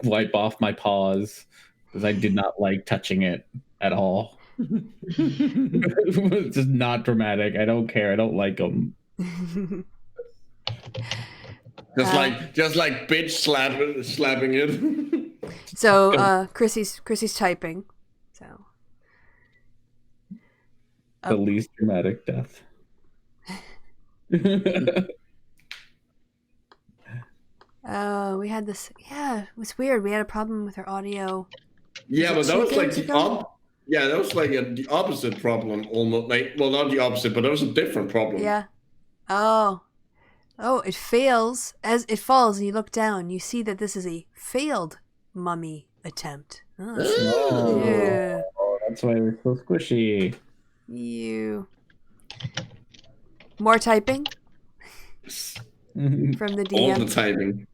wipe off my paws because I did not like touching it at all. It's just not dramatic. I don't care. I don't like them. Just like bitch slapping it. So Chrissy's typing. So The least dramatic death. we had this. Yeah, it was weird. We had a problem with our audio. Yeah, but that was like the ago? that was like the opposite problem almost. Like, well, not the opposite, but that was a different problem. Yeah. Oh, it fails. As it falls and you look down, you see that this is a failed mummy attempt. Oh, Yeah. that's why we're so squishy. You. More typing from the DM. All the typing.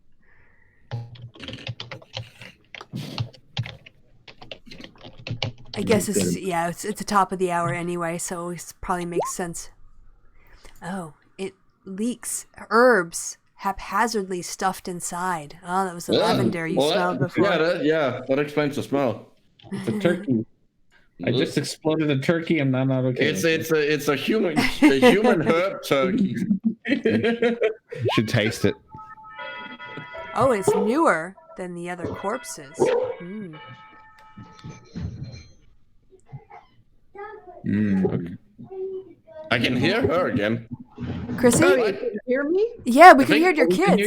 I guess it's the top of the hour anyway, so it probably makes sense. Oh, it leaks herbs haphazardly stuffed inside. Oh, that was the lavender you smelled before. That explains the smell. It's a turkey. I just exploded a turkey. I'm not okay. It's a human herb turkey. You should taste it. Oh, it's newer than the other corpses. Okay. I can hear her again. Chrissy? Oh, you can hear me? Yeah, we can hear your kids.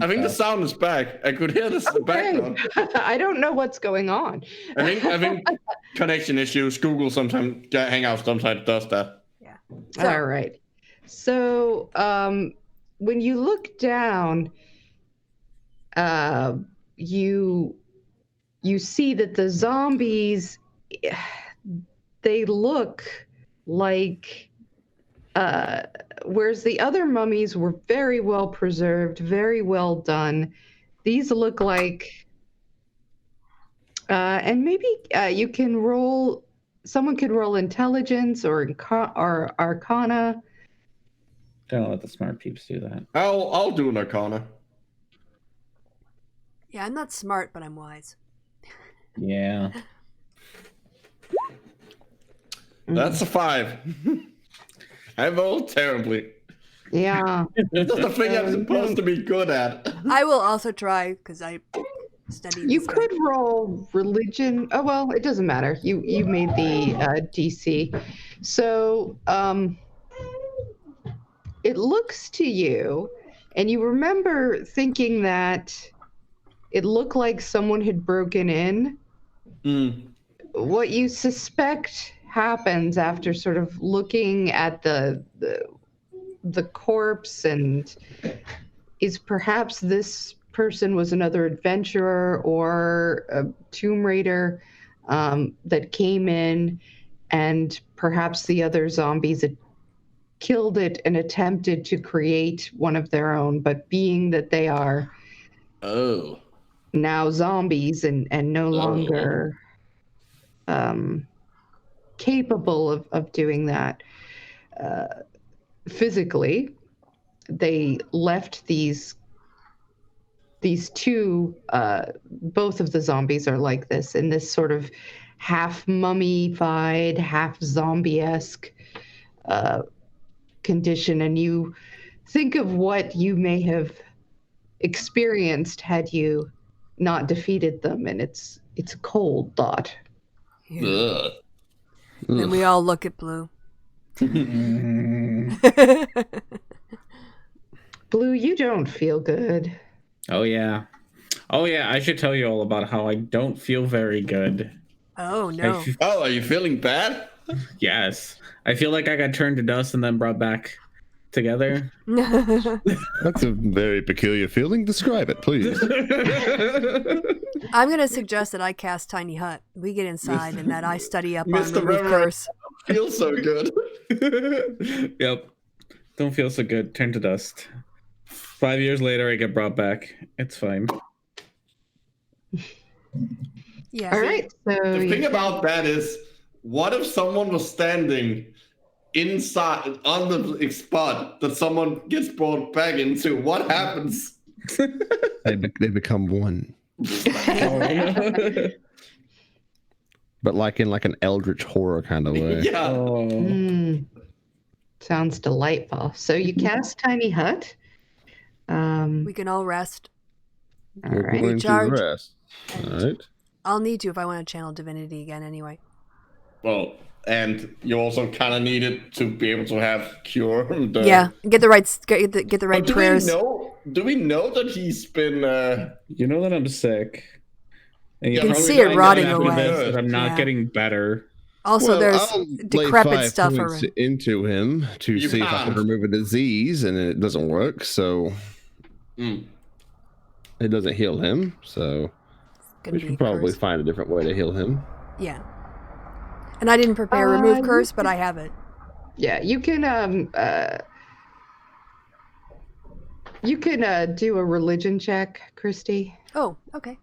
I think the sound is back. I could hear this in the background. I don't know what's going on. I think connection issues. Google sometimes, Hangouts sometimes does that. Yeah. All right. So when you look down, you see that the zombies, they look like, whereas the other mummies were very well preserved, very well done, these look like, and maybe you can roll, someone could roll intelligence or arcana. Don't let the smart peeps do that. I'll do an arcana. Yeah, I'm not smart, but I'm wise. Yeah. That's a 5. I rolled terribly. Yeah. That's the thing I'm supposed to be good at. I will also try because I studied. You could roll religion. Oh, well, it doesn't matter. You made the DC. So it looks to you, and you remember thinking that it looked like someone had broken in. What you suspect happens after sort of looking at the corpse and is perhaps this person was another adventurer or a tomb raider that came in, and perhaps the other zombies had killed it and attempted to create one of their own, but being that they are now zombies and no longer capable of doing that physically, they left these two, both of the zombies are like this, in this sort of half mummified, half zombie-esque condition. And you think of what you may have experienced had you not defeated them, and it's a cold thought. Yeah. Then we all look at Blue. Blue, you don't feel good. Oh yeah. I should tell you all about how I don't feel very good. Oh no. Are you feeling bad? Yes. I feel like I got turned to dust and then brought back together. That's a very peculiar feeling. Describe it, please. I'm going to suggest that I cast Tiny Hut. We get inside and that I study up on Mr. the root Reverend, curse. Feels so good. Yep. Don't feel so good. Turn to dust. 5 years later, I get brought back. It's fine. Yeah. All right. So The you thing can- about that is, what if someone was standing inside on the spot that someone gets brought back into? What happens? They become one, Oh. but like in like an eldritch horror kind of way. Yeah. Oh. Sounds delightful. So you cast Tiny Hut. We can all rest. All We're right. going Recharge. to rest. All right. I'll need to if I want to channel divinity again anyway. Well, and you also kind of need it to be able to have cure. Yeah, get the right But prayers. Do we know that he's been? You know that I'm sick. And You can probably see it find rotting after away. this that I'm not Yeah. getting better. Also, there's I'll decrepit lay 5 stuff points around. into him to You see if I can can't. remove a disease, and it doesn't work. So Mm. it doesn't heal him. So Gonna we be should probably cursed. find a different way to heal him. Yeah. And I didn't prepare remove curse, but I have it. Yeah, you can do a religion check, Christy. Oh, okay.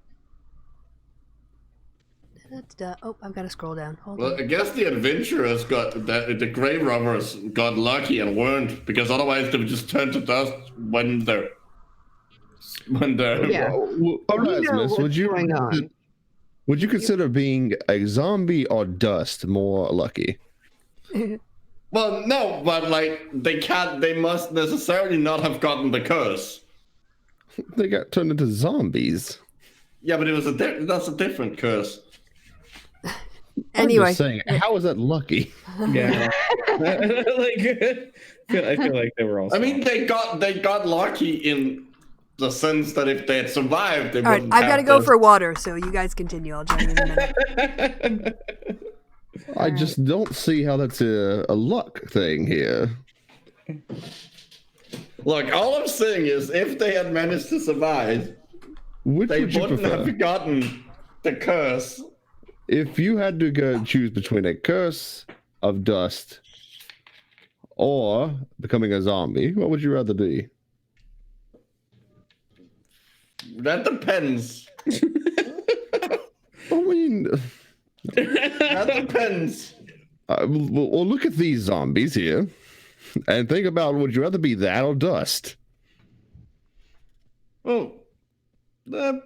Oh, I've got to scroll down. Hold Well, on. I guess the adventurers the grave robbers got lucky and weren't, because otherwise they would just turn to dust when they're. Yeah. Well, We know Erasmus, what's going on. would you consider being a zombie or dust more lucky? Well, no, but like they must necessarily not have gotten the curse. They got turned into zombies. Yeah, but it was that's a different curse. Anyway, I'm just saying, how is that lucky? Yeah. I feel like they were all. I mean, they got lucky in the sense that if they had survived, they all right, wouldn't. I've got to have go this- for water, so you guys continue. I'll join you in a minute. I just don't see how that's a luck thing here. Look, all I'm saying is, if they had managed to survive, Which they would you wouldn't prefer? have gotten the curse. If you had to go choose between a curse of dust or becoming a zombie, what would you rather be? That depends. I mean, That depends. well, look at these zombies here and think about, would you rather be that or dust? Oh,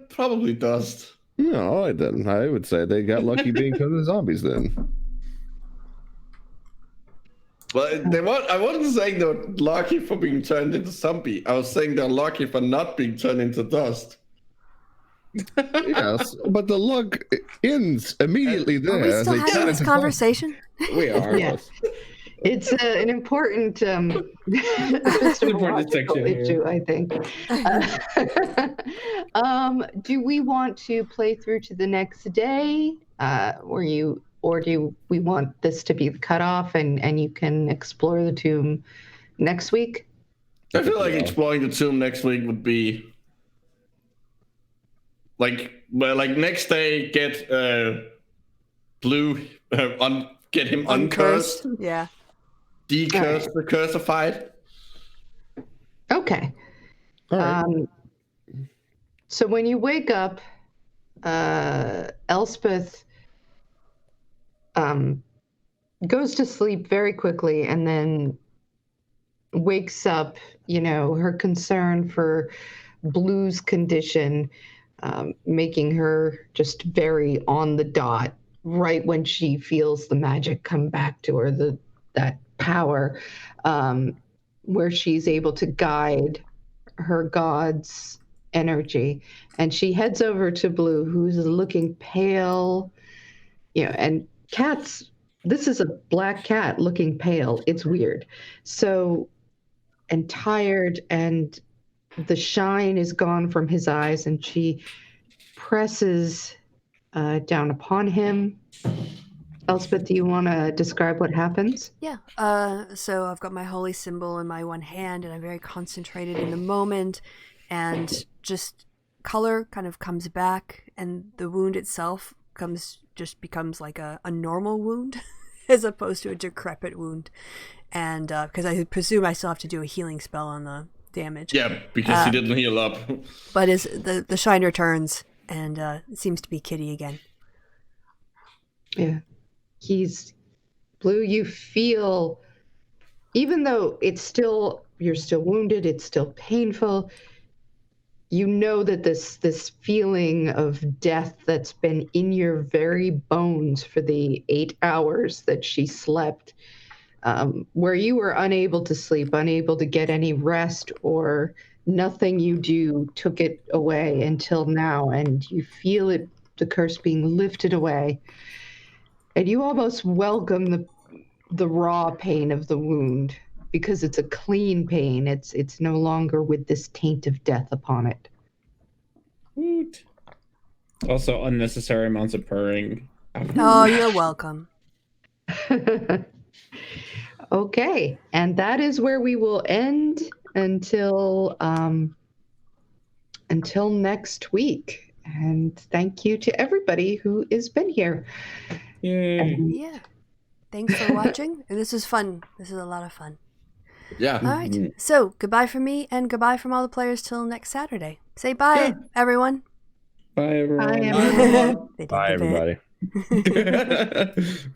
probably dust. No, all right then. I would say they got lucky being turned into zombies then. But I wasn't saying they were lucky for being turned into zombie. I was saying they're lucky for not being turned into dust. Yes, but the luck ends immediately there. Are we as still they having turn this into conversation? zombies. We are. Yeah. It's an important epistemological section here. issue, I think. Do we want to play through to the next day, or do we want this to be the cutoff and you can explore the tomb next week? I feel like exploring the tomb next week would be like next day get Blue get him uncursed, Yeah. decurse the cursified. Okay. All right. So when you wake up, Elspeth goes to sleep very quickly and then wakes up, her concern for Blue's condition, making her just very on the dot right when she feels the magic come back to her, that power, where she's able to guide her god's energy. And she heads over to Blue, who's looking pale, and this is a black cat looking pale. It's weird. So, and tired, and the shine is gone from his eyes, and she presses down upon him. Elspeth, do you want to describe what happens? Yeah. So I've got my holy symbol in my one hand, and I'm very concentrated in the moment, and just color kind of comes back, and the wound itself becomes like a normal wound, as opposed to a decrepit wound, and because I presume I still have to do a healing spell on the damage. Yeah, because he didn't heal up. But the shine returns, and it seems to be Kitty again. Yeah. Blue, you feel, even though you're still wounded, it's still painful, you know that this feeling of death that's been in your very bones for the 8 hours that she slept, where you were unable to sleep, unable to get any rest, or nothing you do took it away until now, and you feel it, the curse being lifted away, and you almost welcome the raw pain of the wound because it's a clean pain. It's no longer with this taint of death upon it. Woot. Also, unnecessary amounts of purring. Oh, you're welcome. Okay, and that is where we will end until next week. And thank you to everybody who has been here. Yay. And Yeah. Thanks for watching. This was fun. This is a lot of fun. Yeah. All right. So goodbye from me and goodbye from all the players till next Saturday. Say bye, everyone. Bye, everyone. Bye, everyone. They did Bye, the bit. everybody.